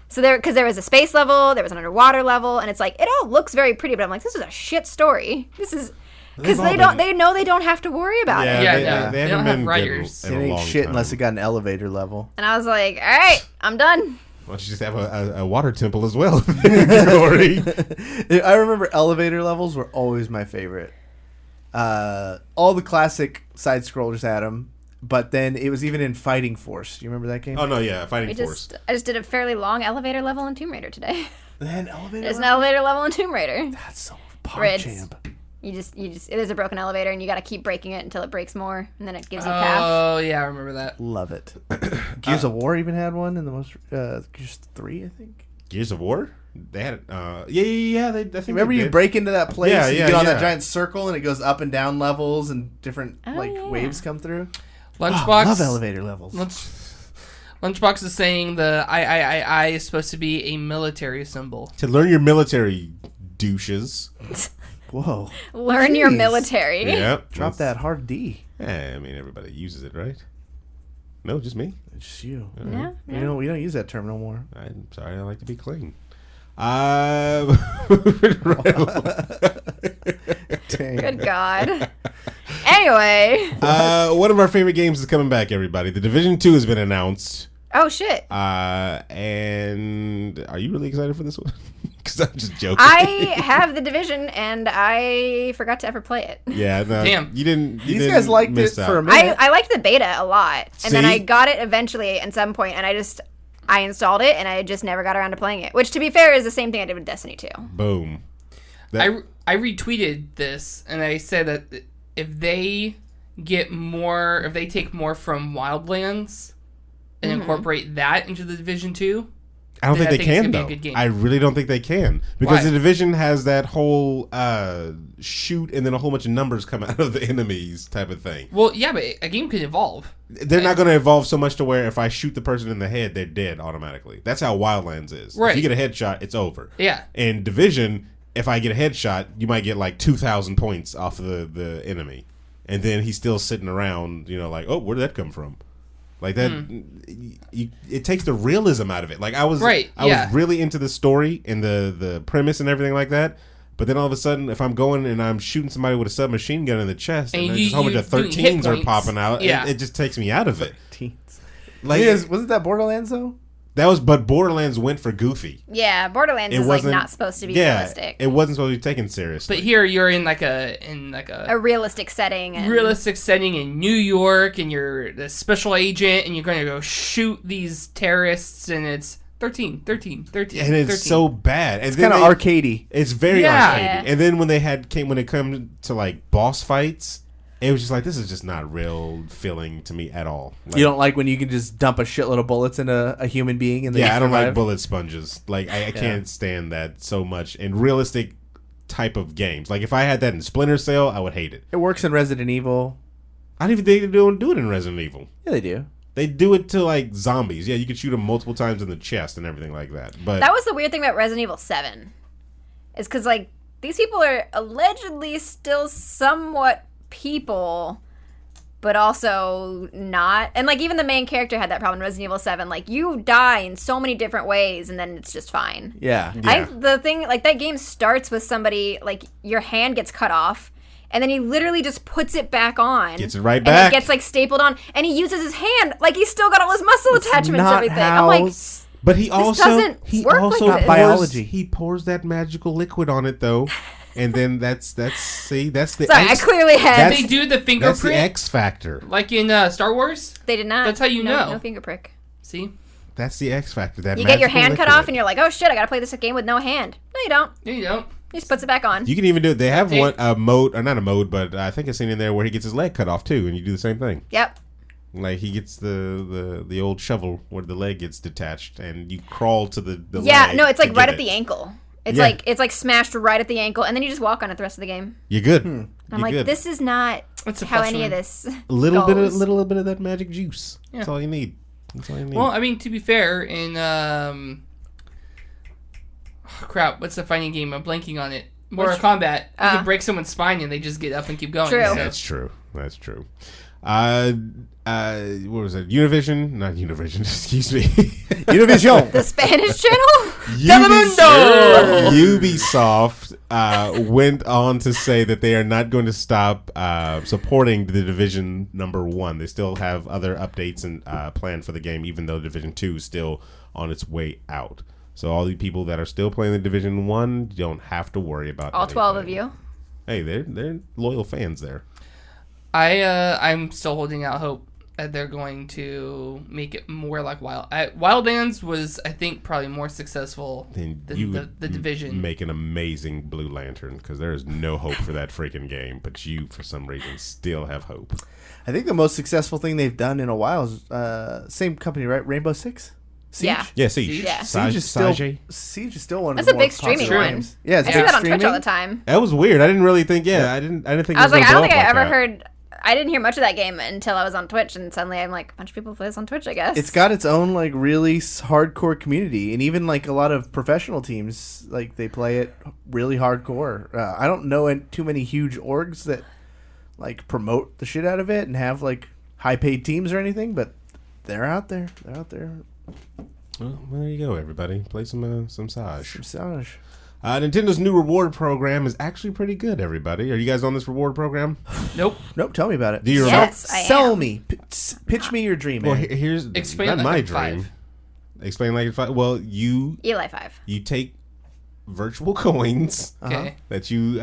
So because there was a space level, there was an underwater level, and it's like, it all looks very pretty, but I'm like, this is a shit story. This is, because they know they don't have to worry about it. They don't have writers. It ain't shit unless it got an elevator level. And I was like, all right, I'm done. Why don't you just have a water temple as well, Cory? I remember elevator levels were always my favorite. All the classic side scrollers had them, but then it was even in Fighting Force. Do you remember that game? Oh no, yeah, Fighting Force. I just did a fairly long elevator level in Tomb Raider today. An elevator There's an elevator level in Tomb Raider. That's so PogChamp. You just there's a broken elevator and you got to keep breaking it until it breaks more, and then it gives you cash. Oh yeah, I remember that. Love it. Gears of War even had one in the most Gears 3, I think. Gears of War? They had yeah. I think remember you break into that place, and you get on that giant circle, and it goes up and down levels, and different waves come through. Lunchbox. Love elevator levels. Lunchbox is saying the I is supposed to be a military symbol. To learn your military, douches. Whoa. Learn your military. Yep. Drop that hard D. Yeah, I mean everybody uses it, right? No, just me. It's just you. No. We don't use that term no more. I'm sorry, I like to be clean. Good God. Anyway. One of our favorite games is coming back, everybody. The Division 2 has been announced. Oh, shit. And are you really excited for this one? Because I'm just joking. I have the Division, and I forgot to ever play it. Yeah, no. Damn. You didn't. These guys liked it for a minute. I liked the beta a lot. And then See? I got it eventually at some point, and I installed it, and I just never got around to playing it. Which, to be fair, is the same thing I did with Destiny 2. Boom. I retweeted this, and I said that if they take more from Wildlands and incorporate that into the Division 2, I don't think they can, it's though. gonna be a good game. I really don't think they can. Because Why? the Division has that whole shoot and then a whole bunch of numbers come out of the enemies type of thing. Well, yeah, but a game could evolve. They're not going to evolve so much to where if I shoot the person in the head, they're dead automatically. That's how Wildlands is. Right. If you get a headshot, it's over. Yeah. In Division, if I get a headshot, you might get like 2,000 points off of the enemy. And then he's still sitting around, like, oh, where did that come from? Like that, it takes the realism out of it. Like I was really into the story and the premise and everything like that. But then all of a sudden, if I'm going and I'm shooting somebody with a submachine gun in the chest, and there's just a whole bunch of 13s are popping out, it just takes me out of it. 13s. Like, wasn't that Borderlands though? But Borderlands went for goofy. Yeah, Borderlands is like not supposed to be realistic. It wasn't supposed to be taken seriously. But here you're in a realistic setting. Realistic setting in New York, and you're the special agent, and you're going to go shoot these terrorists, and it's 13. And it's so bad. And it's kind of arcadey. It's very arcadey. And then when it comes to like boss fights, it was just like, this is just not real feeling to me at all. Like, you don't like when you can just dump a shitload of bullets into a human being? And I don't like bullet sponges. Like, I can't stand that so much in realistic type of games. Like, if I had that in Splinter Cell, I would hate it. It works in Resident Evil. I don't even think they don't do it in Resident Evil. Yeah, they do. They do it to, like, zombies. Yeah, you could shoot them multiple times in the chest and everything like that. But that was the weird thing about Resident Evil 7. Is because, like, these people are allegedly still somewhat people, but also not. And like even the main character had that problem in Resident Evil 7. Like you die in so many different ways and then it's just fine. Yeah. The thing, like that game starts with somebody, like your hand gets cut off and then he literally just puts it back on. Gets it right back. And it gets like stapled on and he uses his hand like he's still got all his muscle attachments and everything. I'm like, but he also like biology. He pours that magical liquid on it though. And then that's the Sorry, I clearly had. Did they do the fingerprint? That's the X factor. Like in Star Wars? They did not. That's how you know. No finger prick. See? That's the X factor. You get your hand cut off and you're like, oh shit, I gotta play this game with no hand. No, you don't. No, you don't. He just puts it back on. You can even do it. They have a mode, or not a mode, but I think I've seen in there where he gets his leg cut off too, and you do the same thing. Yep. Like he gets the old shovel where the leg gets detached, and you crawl to the leg. Yeah, no, it's like right at the ankle. It's Yeah. it's like smashed right at the ankle, and then you just walk on it the rest of the game. You're good. And I'm like, this is not how any of this little goes. bit of that magic juice. Yeah. That's all you need. That's all you need. Well, I mean, to be fair, in crap, what's the fighting game? I'm blanking on it. Mortal Kombat. You can break someone's spine and they just get up and keep going. True. So. That's true. That's true. What was it? Univision? Not Univision. Excuse me. Univision. The Spanish channel. Ubisoft went on to say that they are not going to stop supporting the Division #1. They still have other updates and planned for the game, even though Division 2 is still on its way out. So all the people that are still playing the Division 1 don't have to worry about all anything. 12 of you. Hey, they're loyal fans there. I'm still holding out hope that they're going to make it more like Wildlands was, I think, probably more successful than the Division. Make an amazing Blue Lantern, because there is no hope for that freaking game, but you, for some reason, still have hope. I think the most successful thing they've done in a while is same company, right? Rainbow Six. Siege? Yeah. Siege. Yeah. Siege is still one of That's the a big more streaming popular one. games. Yeah, it's I big see that on streaming. Twitch all the time. That was weird. I didn't really think. I didn't think. I was like, I don't think I ever that. heard. I didn't hear much of that game until I was on Twitch, and suddenly I'm like, a bunch of people play this on Twitch, I guess. It's got its own like really hardcore community, and even like a lot of professional teams, like they play it really hardcore. I don't know too many huge orgs that like promote the shit out of it and have like high paid teams or anything, but they're out there. They're out there. Well, there you go, everybody. Play some Sage. Sage. Nintendo's new reward program is actually pretty good, everybody. Are you guys on this reward program? Nope. Tell me about it. Do you Yes, I Sell am. me. Pitch me your dream, Well, man. here's Explain not like my a dream. 5. Explain like a 5. Well, Eli 5. you take virtual coins Okay. that you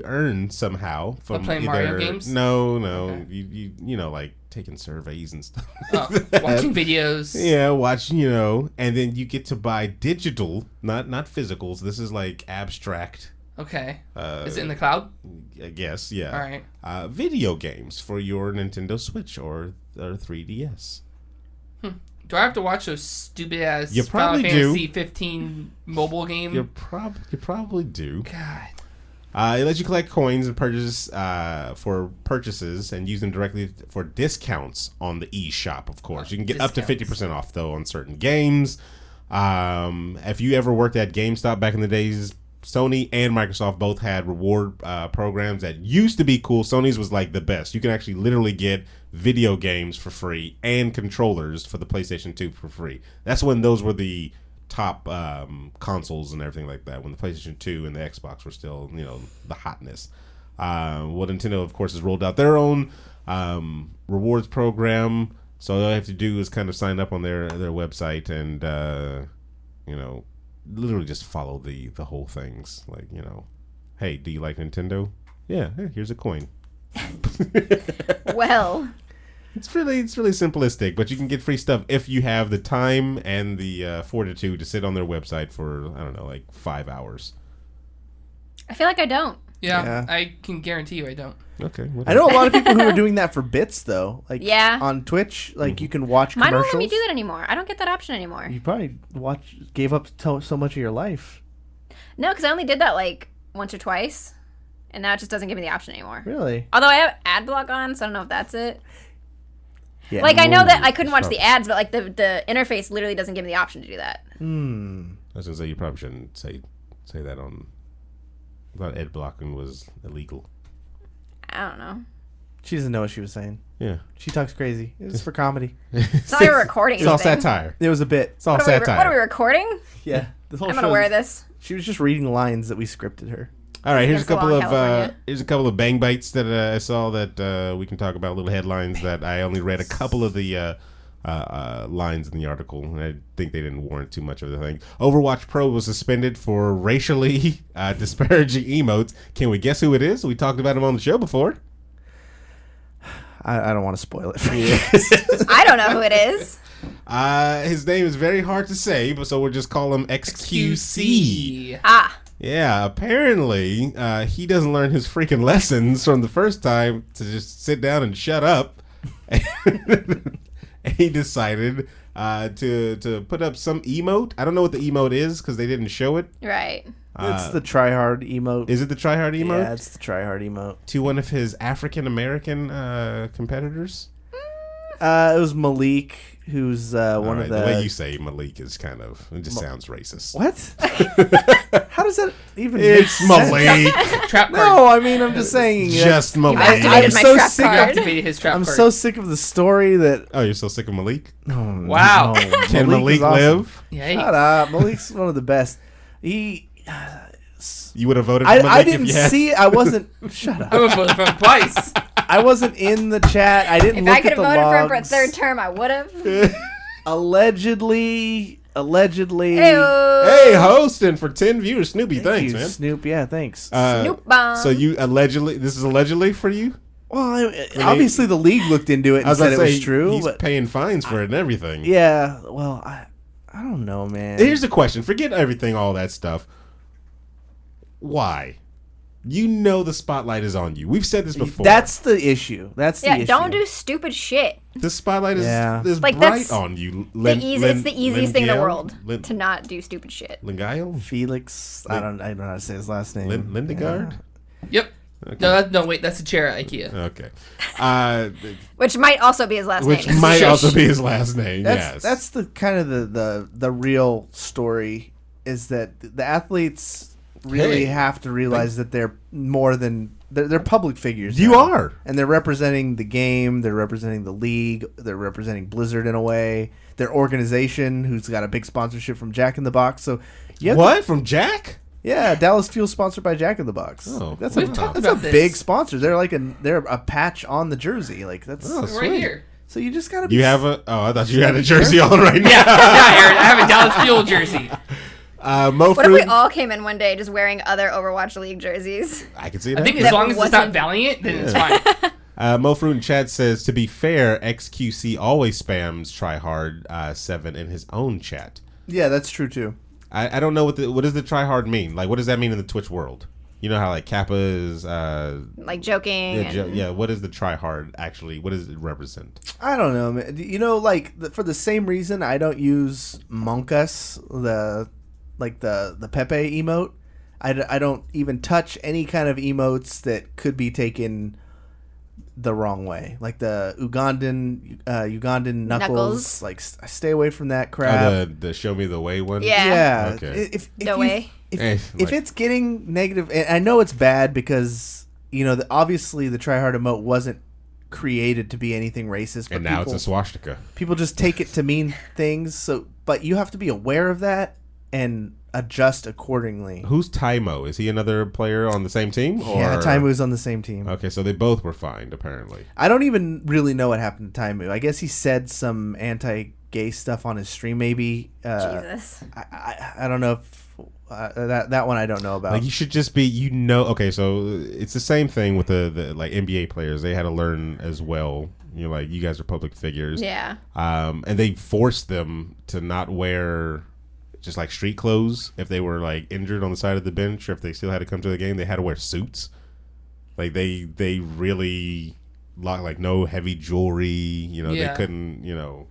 earn somehow from playing either Mario games? No, Okay. you know, like taking surveys and stuff. Oh, watching videos. Yeah, watch, and then you get to buy digital, not physicals. This is like abstract. Okay. Is it in the cloud? I guess, yeah. All right. Video games for your Nintendo Switch or 3DS. Do I have to watch those stupid ass You Final probably do. Fantasy 15 mobile game? You probably do. God. It lets you collect coins and purchase for purchases and use them directly for discounts on the eShop, of course. You can get up to 50% off, though, on certain games. If you ever worked at GameStop back in the days, Sony and Microsoft both had reward programs that used to be cool. Sony's was like the best. You can actually literally get video games for free and controllers for the PlayStation 2 for free. That's when those were the top consoles and everything like that, when the PlayStation 2 and the Xbox were still, the hotness. Well, Nintendo, of course, has rolled out their own rewards program. So all you have to do is kind of sign up on their website and, literally just follow the whole things. Like, hey, do you like Nintendo? Yeah, here's a coin. Well, It's really simplistic, but you can get free stuff if you have the time and the fortitude to sit on their website for, I don't know, like 5 hours. I feel like I don't. Yeah, I can guarantee you I don't. Okay. I know a lot of people who are doing that for bits, though. Like, Yeah. on Twitch, like you can watch Mine commercials. won't let me do that anymore. I don't get that option anymore. You probably gave up so much of your life. No, because I only did that like once or twice, and now it just doesn't give me the option anymore. Really? Although I have ad block on, so I don't know if that's it. Yeah. Like, I know that I couldn't watch the ads, but like the interface literally doesn't give me the option to do that. I was gonna say you probably shouldn't say that on. I thought ad blocking was illegal. I don't know. She doesn't know what she was saying. Yeah. She talks crazy. It's for comedy. It's not like we're recording It's all anything. satire. It was a bit. It's all What satire. are we recording? Yeah. The whole I'm show. unaware of this. She was just reading lines that we scripted her. All right, here's a Against the couple law of in California. bang bites that I saw that we can talk about, little headlines that I only read a couple of the lines in the article, and I think they didn't warrant too much of the thing. Overwatch Pro was suspended for racially disparaging emotes. Can we guess who it is? We talked about him on the show before. I don't want to spoil it for you. I don't know who it is. His name is very hard to say, but so we'll just call him XQC. Ah. Yeah, apparently he doesn't learn his freaking lessons from the first time to just sit down and shut up. And he decided to put up some emote. I don't know what the emote is because they didn't show it. Right. It's the tryhard emote. Is it the tryhard emote? Yeah, it's the tryhard emote. To one of his African American competitors? It was Malik, who's one of the... The way you say Malik is kind of... It just sounds racist. What? How does that even It's make sense? Malik. Trap card. No, I mean, I'm just saying... Just Malik. Activated my so trap sick- card. Activated his trap I'm card. so sick of the story that... Oh, you're so sick of Malik? Wow. No, Can Malik is awesome. live? Yikes. Shut up. Malik's one of the best. He... You would have voted for Malik I if didn't you had... see it. I wasn't... Shut up. I would vote for him twice. I wasn't in the chat. I didn't If look I could at have the voted for him logs. for a third term, I would have. Allegedly. Hey, hosting for 10 viewers. Snoopy, Thank thanks, you, man. Snoop. Yeah, thanks. Snoop bomb. So you allegedly... This is allegedly for you? Well, obviously the league looked into it and said it was true. He's But paying fines for it and everything. yeah, well, I don't know, man. Here's the question. Forget everything, all that stuff. Why? You know the spotlight is on you. We've said this before. That's the issue. That's the yeah, issue. don't do stupid shit. The spotlight is Like, bright that's on you. It's the easiest thing in the world Lin- to not do stupid shit. Lingayo? Felix. I don't know how to say his last name. Lindegard? Yep. Okay. No, wait. That's a chair at IKEA. Okay. Which might also be his last Which name. might Shush. also be his last name, yes. That's the kind of the real story is that the athletes really have to realize that they're more than they're public figures. You now. are. And they're representing the game, they're representing the league, they're representing Blizzard in a way, their organization who's got a big sponsorship from Jack in the Box. So you have What? From Jack? yeah, Dallas Fuel sponsored by Jack in the Box. Oh, that's we've a, talked that's about a this. big sponsor. They're like they're a patch on the jersey. Like that's Oh, Right sweet. here. so you just gotta be You have a... Oh, I thought you had a jersey on right now. Yeah, Aaron. I have a Dallas Fuel jersy. Mo What if we Fruit? all came in one day just wearing other Overwatch League jerseys? I can see that. I think as That long as it's not wasn't- Valiant, then it's fine. Mo Fruit in chat says, to be fair, XQC always spams tryhard 7 in his own chat. Yeah, that's true too. I don't know what does the tryhard mean? Like, what does that mean in the Twitch world? You know how like Kappa is Like joking. yeah, what is the tryhard actually? What does it represent? I don't know, man. You know, like for the same reason I don't use Monkus, the Pepe emote. I don't even touch any kind of emotes that could be taken the wrong way, like the Ugandan knuckles. Like stay away from that crap. Oh, the show me the way one. Yeah. Yeah. Okay. If No you- way. If it's getting negative, and I know it's bad because you know obviously the tryhard emote wasn't created to be anything racist, but and now people, it's a swastika. people just take it to mean things. So, but you have to be aware of that and adjust accordingly. Who's Taimo? Is he another player on the same team? Or... Yeah, Taimu's on the same team. Okay, so they both were fined apparently. I don't even really know what happened to Taimu. I guess he said some anti-gay stuff on his stream. Maybe. Jesus. I don't know if that one I don't know about. Like you should just be, okay, so it's the same thing with the like NBA players. They had to learn as well. You know, like you guys are public figures. Yeah. And they forced them to not wear just like street clothes if they were like injured on the side of the bench or if they still had to come to the game. They had to wear suits. Like they really like no heavy jewelry. You know, Yeah. they couldn't. You know,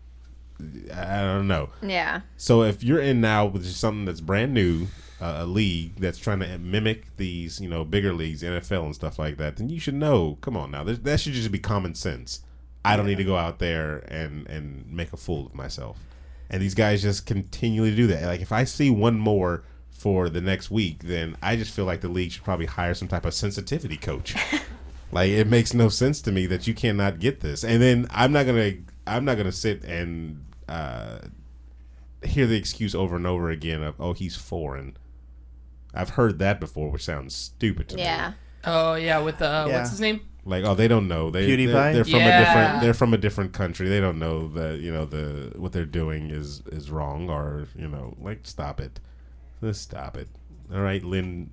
I don't know. Yeah. So if you're in now with just something that's brand new, a league that's trying to mimic these, you know, bigger leagues, NFL and stuff like that, then you should know. Come on now, that should just be common sense. I don't need to go out there and make a fool of myself. And these guys just continually do that. Like if I see one more for the next week, then I just feel like the league should probably hire some type of sensitivity coach. Like it makes no sense to me that you cannot get this. And then I'm not gonna sit and hear the excuse over and over again of, oh, he's foreign. I've heard that before, which sounds stupid to me. Yeah. Oh yeah, with what's his name? Like, oh, they don't know. PewDiePie? They're from Yeah. they're from a different country. They don't know that, you know, what they're doing is wrong, or, you know, like, stop it. Just stop it. All right, Linwell,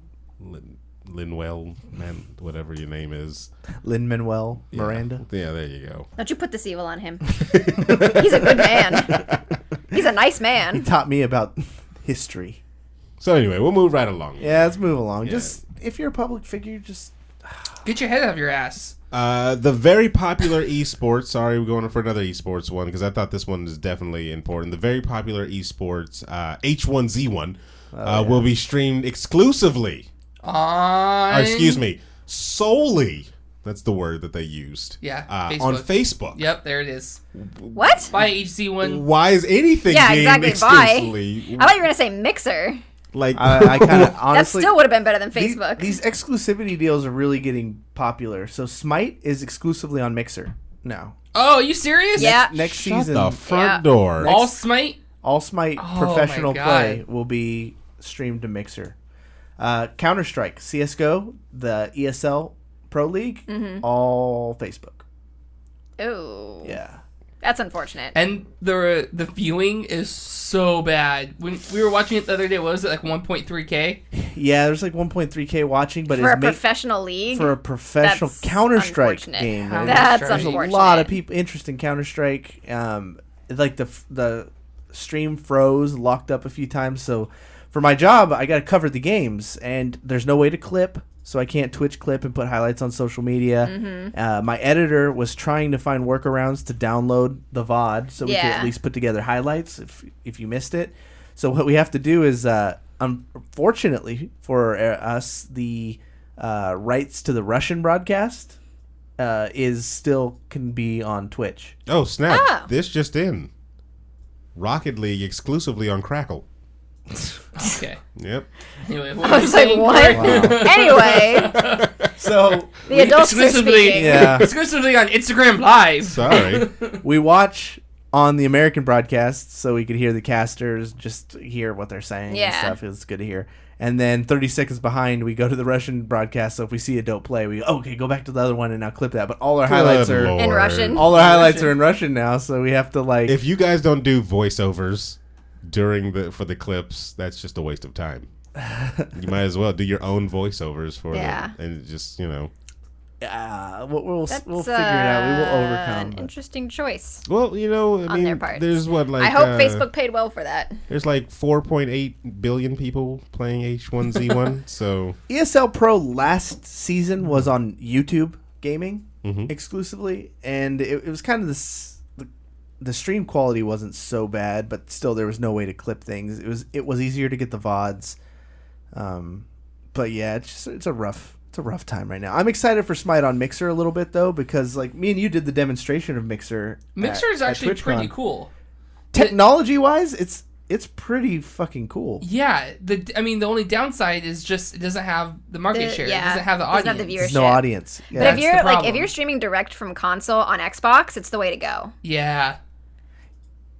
man, whatever your name is. Lin-Manuel Miranda. Yeah, there you go. Don't you put this evil on him. He's a good man. He's a nice He man. taught me about history. So anyway, we'll move right along. Yeah, let's move along. Yeah. Just if you're a public figure, just Get your head out of your ass. The very popular esports. Sorry, we're going for another esports one because I thought this one is definitely important. The very popular esports H1Z1 will be streamed exclusively. Solely. That's the word that they used. Yeah, on Facebook. Yep, there it is. What? Buy HC1. Why is anything game exclusively? I thought you were gonna say Mixer. Like I kind of honestly that still would have been better than Facebook. These exclusivity deals are really getting popular. So Smite is exclusively on Mixer now. Oh, are you serious? Yeah. Next Shut season, the front door. All Smite? All Smite Oh, professional my God. play will be streamed to Mixer. Counter-Strike, CSGO, the ESL Pro League, all Facebook. Ooh. Yeah. That's unfortunate. And the viewing is so bad. When we were watching it the other day, what was it, like 1.3K? Yeah, there's like 1.3K watching, but for it's a professional league? for a professional That's Counter-Strike unfortunate. game. That's There's unfortunate. a lot of people interest in Counter-Strike. Like the stream froze, locked up a few times. So for my job, I got to cover the games, and there's no way to clip. So I can't Twitch clip and put highlights on social media. My editor was trying to find workarounds to download the VOD so we could at least put together highlights if you missed it. So what we have to do is, unfortunately for us, the rights to the Russian broadcast is still can be on Twitch. Oh, snap. Oh. This just in. Rocket League exclusively on Crackle. Okay. Yep. Anyway, I was like, what? Anyway, So the adults are speaking. yeah, exclusively on Instagram Live. Sorry. we watch on the American broadcast so we could hear the casters, just hear what they're saying and stuff. It's good to hear. And then 30 seconds behind, we go to the Russian broadcast. So if we see a dope play, we go, okay, go back to the other one and now clip that. But all our highlights are Lord. In Russian. all our highlights are in Russian now, so we have to like. If you guys don't do voiceovers for the clips, that's just a waste of time. You might as well do your own voiceovers for them, and just we'll figure it out. We will overcome. An interesting choice. Well, on their part. There's I hope Facebook paid well for that. There's like 4.8 billion people playing H1Z1, so ESL Pro last season was on YouTube Gaming exclusively, and it was kind of the stream quality wasn't so bad, but still there was no way to clip things. It was easier to get the VODs, but yeah, it's a rough time right now. I'm excited for Smite on Mixer a little bit though, because like me and you did the demonstration of Mixer. Mixer is actually pretty cool. Technology wise, it's pretty fucking cool. Yeah, the only downside is just it doesn't have the market share. It doesn't have the audience. Doesn't have the viewership. There's no audience. Yeah. But if you're streaming direct from console on Xbox, it's the way to go. Yeah.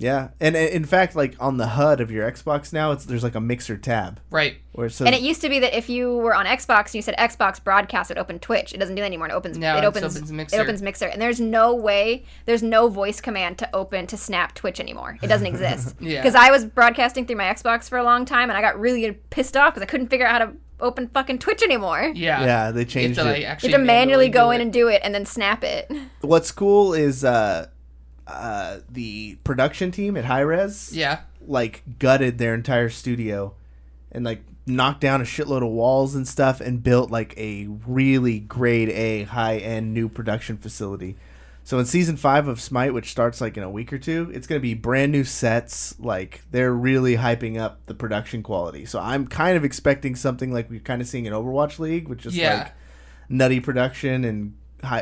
Yeah, and in fact, like on the HUD of your Xbox now, there's like a Mixer tab. Right. And it used to be that if you were on Xbox and you said Xbox broadcast, it would open Twitch. It doesn't do that anymore. It opens Mixer. It opens Mixer. And there's no voice command to snap Twitch anymore. It doesn't exist. Yeah. Because I was broadcasting through my Xbox for a long time, and I got really pissed off because I couldn't figure out how to open fucking Twitch anymore. Yeah. Yeah, they changed it. You have to manually go in and do it and then snap it. What's cool is the production team at Hi-Rez like gutted their entire studio and like knocked down a shitload of walls and stuff and built like a really grade A high-end new production facility. So in season 5 of Smite, which starts like in a week or two, it's going to be brand new sets. Like they're really hyping up the production quality. So I'm kind of expecting something like we're kind of seeing in Overwatch League, which is like nutty production and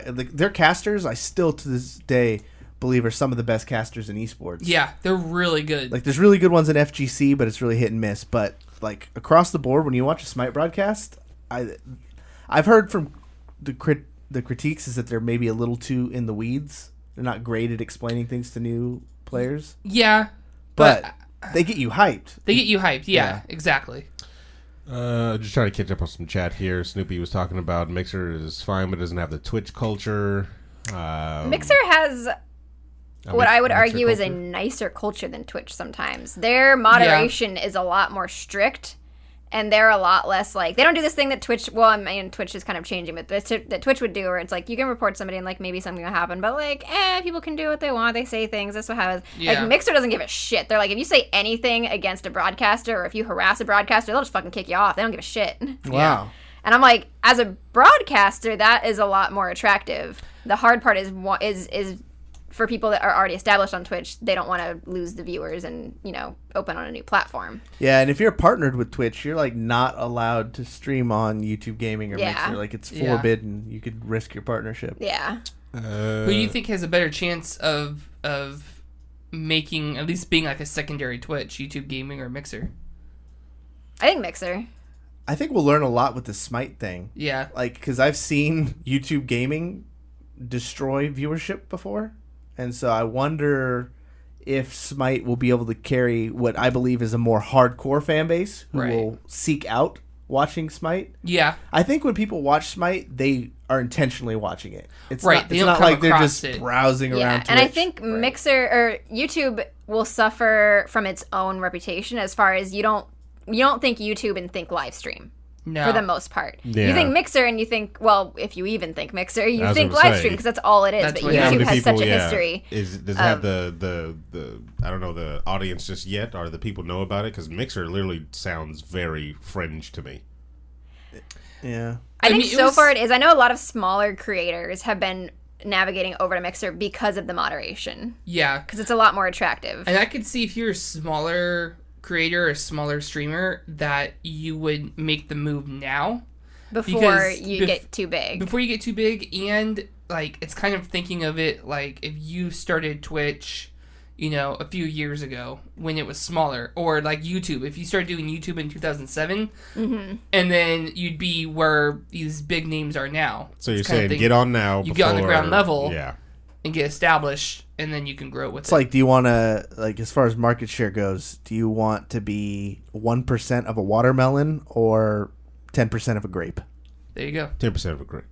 their casters. I still to this day believe are some of the best casters in esports. Yeah, they're really good. Like there's really good ones in FGC, but it's really hit and miss. But like across the board, when you watch a Smite broadcast, I've heard from the critiques is that they're maybe a little too in the weeds. They're not great at explaining things to new players. Yeah, but they get you hyped. Yeah, exactly. Just trying to catch up on some chat here. Snoopy was talking about Mixer is fine, but doesn't have the Twitch culture. Mixer has what I would argue is a nicer culture than Twitch sometimes. Their moderation is a lot more strict, And they're a lot less like, they don't do this thing that Twitch, well, I mean, Twitch is kind of changing, but that Twitch would do, where it's like, you can report somebody and like maybe something will happen, but like, people can do what they want. They say things. That's what happens. Yeah. Like, Mixer doesn't give a shit. They're like, if you say anything against a broadcaster or if you harass a broadcaster, they'll just fucking kick you off. They don't give a shit. Wow. And I'm like, as a broadcaster, that is a lot more attractive. The hard part is for people that are already established on Twitch, they don't want to lose the viewers and, open on a new platform. Yeah, and if you're partnered with Twitch, you're like not allowed to stream on YouTube Gaming or Mixer. Like, it's forbidden. You could risk your partnership. Yeah. Who do you think has a better chance of making, at least being like a secondary Twitch, YouTube Gaming or Mixer? I think Mixer. I think we'll learn a lot with the Smite thing. Yeah. Like, because I've seen YouTube Gaming destroy viewership before. And so I wonder if Smite will be able to carry what I believe is a more hardcore fan base who will seek out watching Smite. Yeah. I think when people watch Smite, they are intentionally watching it. It's right. It's not like they're just browsing around Twitch. And I think Mixer or YouTube will suffer from its own reputation as far as you don't think YouTube and think live stream. No. For the most part. Yeah. You think Mixer and you think, well, if you even think Mixer, you think live stream because that's all it is. That's but what YouTube has such a history. Does it have the I don't know, the audience just yet, or the people know about it? Because Mixer literally sounds very fringe to me. Yeah. I think so far it is. I know a lot of smaller creators have been navigating over to Mixer because of the moderation. Yeah. Because it's a lot more attractive. And I could see if you're a smaller creator or smaller streamer that you would make the move now before you get too big. Before you get too big, and like it's kind of thinking of it like if you started Twitch, a few years ago when it was smaller, or like YouTube. If you started doing YouTube in 2007, and then you'd be where these big names are now. So you're saying get on now. You get on the ground level, yeah, and get established, and then you can grow with it. It's like, do you want to, like, as far as market share goes, do you want to be 1% of a watermelon or 10% of a grape? There you go. 10% of a grape.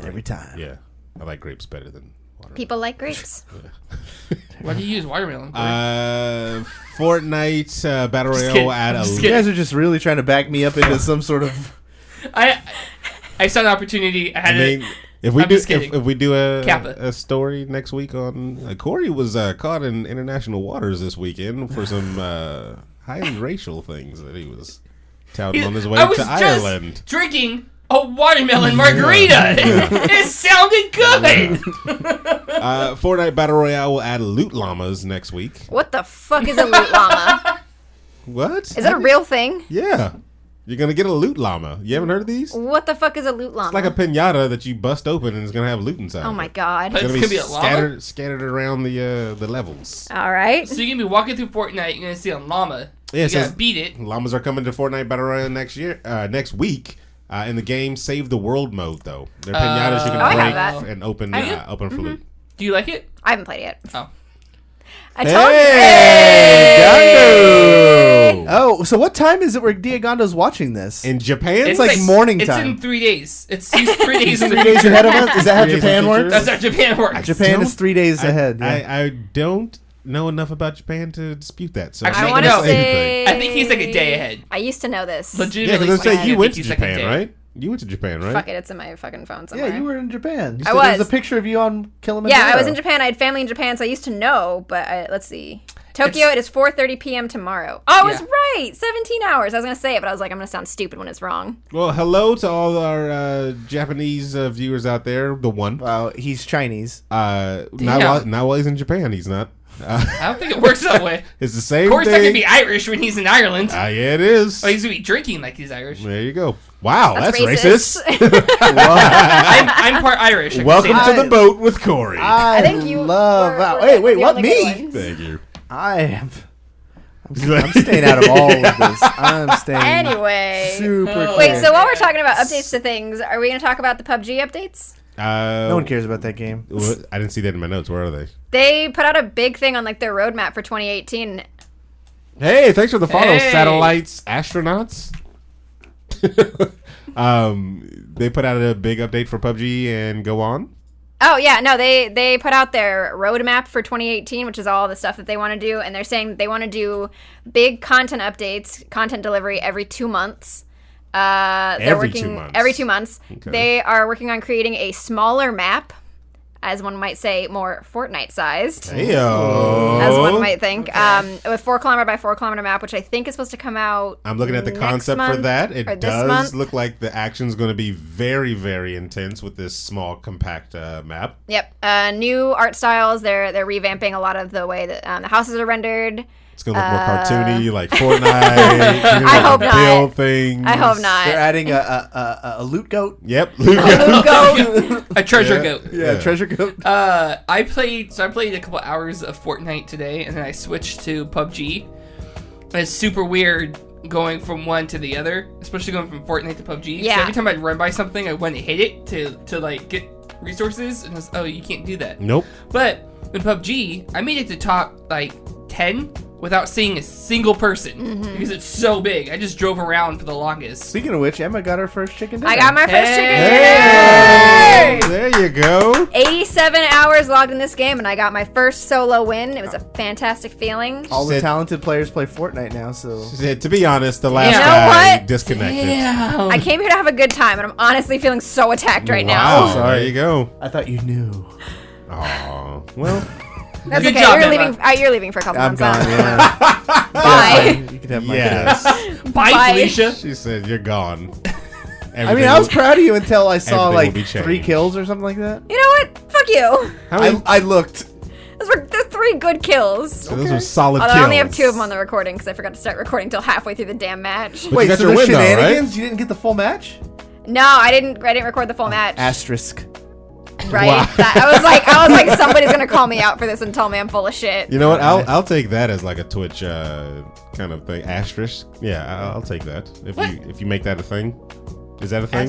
Every time. Yeah. I like grapes better than watermelon. People like grapes. Why do you use watermelon? Fortnite Battle Royale at a... You guys are just really trying to back me up into some sort of... I saw an opportunity. If we do a story next week on Cory was caught in international waters this weekend for some highly racial things that he was touting on his way to Ireland. Just drinking a watermelon margarita. It sounded good. Fortnite Battle Royale will add loot llamas next week. What the fuck is a loot llama? What? Is that a real thing? Yeah. You're going to get a loot llama. You haven't heard of these? What the fuck is a loot llama? It's like a pinata that you bust open and it's going to have loot inside. Oh my god. It's going to be a llama? Scattered around the levels. All right. So you're going to be walking through Fortnite, you're going to see a llama. Yeah, you got to beat it. Llamas are coming to Fortnite Battle Royale next week. In the game Save the World mode, though. They're pinatas you can break and open for loot. Do you like it? I haven't played it yet. Oh. I told you. Hey! Oh, so what time is it where Diagondo's watching this? In Japan? It's like morning It's time. in 3 days. He's 3 days in the 3 days future. ahead of us? Is that how Japan works? That's how Japan works. Japan is 3 days ahead. Yeah. I don't know enough about Japan to dispute that. So Actually, I want to say... I think he's like a day ahead. I used to know this. Legitimately. Yeah, because you went to he's like a Japan, day. right? You went to Japan, right? Fuck it, it's in my fucking phone somewhere. Yeah, you were in Japan. I was. There's a picture of you on Kilimanjaro. Yeah, I was in Japan. I had family in Japan, so I used to know. But let's see. Tokyo, it is 4:30 p.m. tomorrow. Oh, I was right. 17 hours. I was going to say it, but I was like, I'm going to sound stupid when it's wrong. Well, hello to all our Japanese viewers out there. The one. Wow, he's Chinese. Not while he's in Japan, he's not. I don't think it works that way. It's the same Cory's thing. not going to be Irish when he's in Ireland. Yeah, it is. Oh, he's going to be drinking like he's Irish. There you go. Wow, that's racist. I'm part Irish. Welcome to the boat with Cory. I think you love... were Wait, the what, only me? good ones. Thank you. I'm staying out of all of this. I'm staying Anyway. super clear. Wait, so while we're talking about updates to things, are we going to talk about the PUBG updates? No one cares about that game. I didn't see that in my notes. Where are they? They put out a big thing on like their roadmap for 2018. Hey, thanks for the follow, Hey. satellites, astronauts. They put out a big update for PUBG and go on. Oh yeah, no, they put out their roadmap for 2018, which is all the stuff that they want to do, and they're saying that they want to do big content updates, content delivery every 2 months. Every 2 months. Every 2 months. Okay. They are working on creating a smaller map, as one might say, more Fortnite sized. Heyo. As one might think, with 4 kilometer by 4 kilometer map, which I think is supposed to come out. I'm looking at the next concept for month that. or It this does month. look like the action's going to be very, very intense with this small, compact map. Yep, new art styles. They're revamping a lot of the way that the houses are rendered. It's going to look more cartoony, like Fortnite. I hope not. Build things. I hope not. They're adding a loot goat. Yep. A treasure goat. Yeah, treasure goat. I played a couple hours of Fortnite today, and then I switched to PUBG. And it's super weird going from one to the other, especially going from Fortnite to PUBG. Yeah. So every time I'd run by something, I went and hit it to like get resources, and it was, you can't do that. Nope. But in PUBG, I made it to top like 10 without seeing a single person because it's so big. I just drove around for the longest. Speaking of which, Emma got her first chicken dinner. I got my first chicken Hey, dinner. there you go. 87 hours logged in this game, and I got my first solo win. It was a fantastic feeling. All the Said- talented players play Fortnite now, so... To be honest, the last You know guy what? disconnected. Damn. I came here to have a good time, and I'm honestly feeling so attacked right Wow, now. Sorry. there you go. I thought you knew. Aw, well, That's Good okay. job, you're Emma. leaving. You're leaving for a couple I'm months. gone, huh? yeah. Bye. You can have my yes. Bye, Bye. Felicia. She said, "You're gone." I mean, I was proud of you until I saw Everything will like be 3 changed. kills or something like that. You know what? Fuck you. How many? I looked. Those were 3 good kills. So those were solid Although kills. I only have 2 of them on the recording because I forgot to start recording till halfway through the damn match. But you Wait, got so your the win, though, right? shenanigans? You didn't get the full match? No, I didn't record the full match. Asterisk. Right? Wow. I was like, somebody's gonna call me out for this and tell me I'm full of shit. You know what? I'll take that as like a Twitch kind of thing. Asterisk. Yeah, I'll take that. If you make that a thing, is that a thing?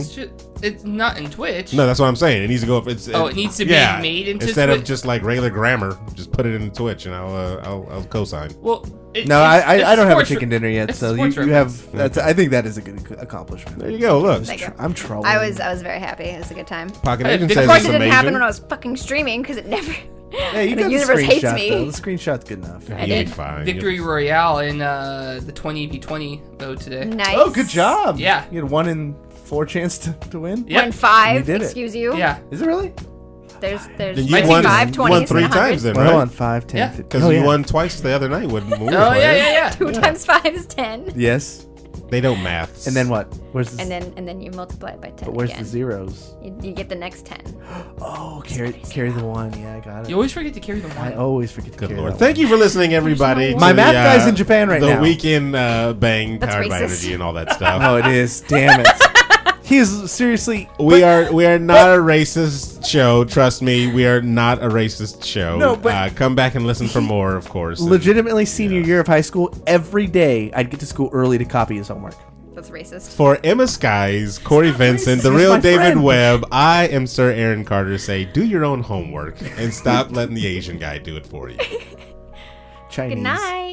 It's not in Twitch. No, that's what I'm saying. It needs to go. It needs to be made into instead of Twitch? just like regular grammar. Just put it into Twitch, and I'll co-sign. Well, No, I don't have a chicken dinner yet, it's so sports you reference. have. That's. I think that is a good accomplishment. There you go. Look, Thank you. I'm trolling. I was very happy. It was a good time. Pocket Hey, Agent of says Of course, it's it didn't happen amazing. when I was fucking streaming because it never. Yeah, you the got universe the hates screenshot, me. though. The screenshot's good enough. I You'll did. be fine. Victory Royale in the 20v20 mode today. Nice. Oh, good job. Yeah. You had 1 in 4 chance to win. Yep. 1-5. You did it. Excuse you. Yeah. Is it really? There's Then you 25, won, 20, won 3 and 100. times then, Well, hold on, right? 5, 10, Yeah. 15. Because Oh, you yeah. won twice the other night when we were Oh, playing. yeah. 2 times 5 is 10. Yes. They don't math. And then what? Where's the? And then you multiply it by 10 But where's again. the zeros? You get the next 10. Oh, carry the 1. Yeah, I got it. You always forget to carry the I one. always forget to Good carry Lord. that Thank you for listening, everybody. My to math the, guy's in Japan right the now. weekend bang That's powered by racist. energy and all that stuff. Oh, it is. Damn it. He is seriously. We are not a racist show. Trust me, we are not a racist show. No, but- come back and listen for more, of course. And- Legitimately, senior year of high school, every day I'd get to school early to copy his homework. That's racist. For Emma Skies, Corey Vincent, the He's real my David friend. Webb, I am Sir Aaron Carter. Say, do your own homework and stop letting the Asian guy do it for you. Chinese. Good night.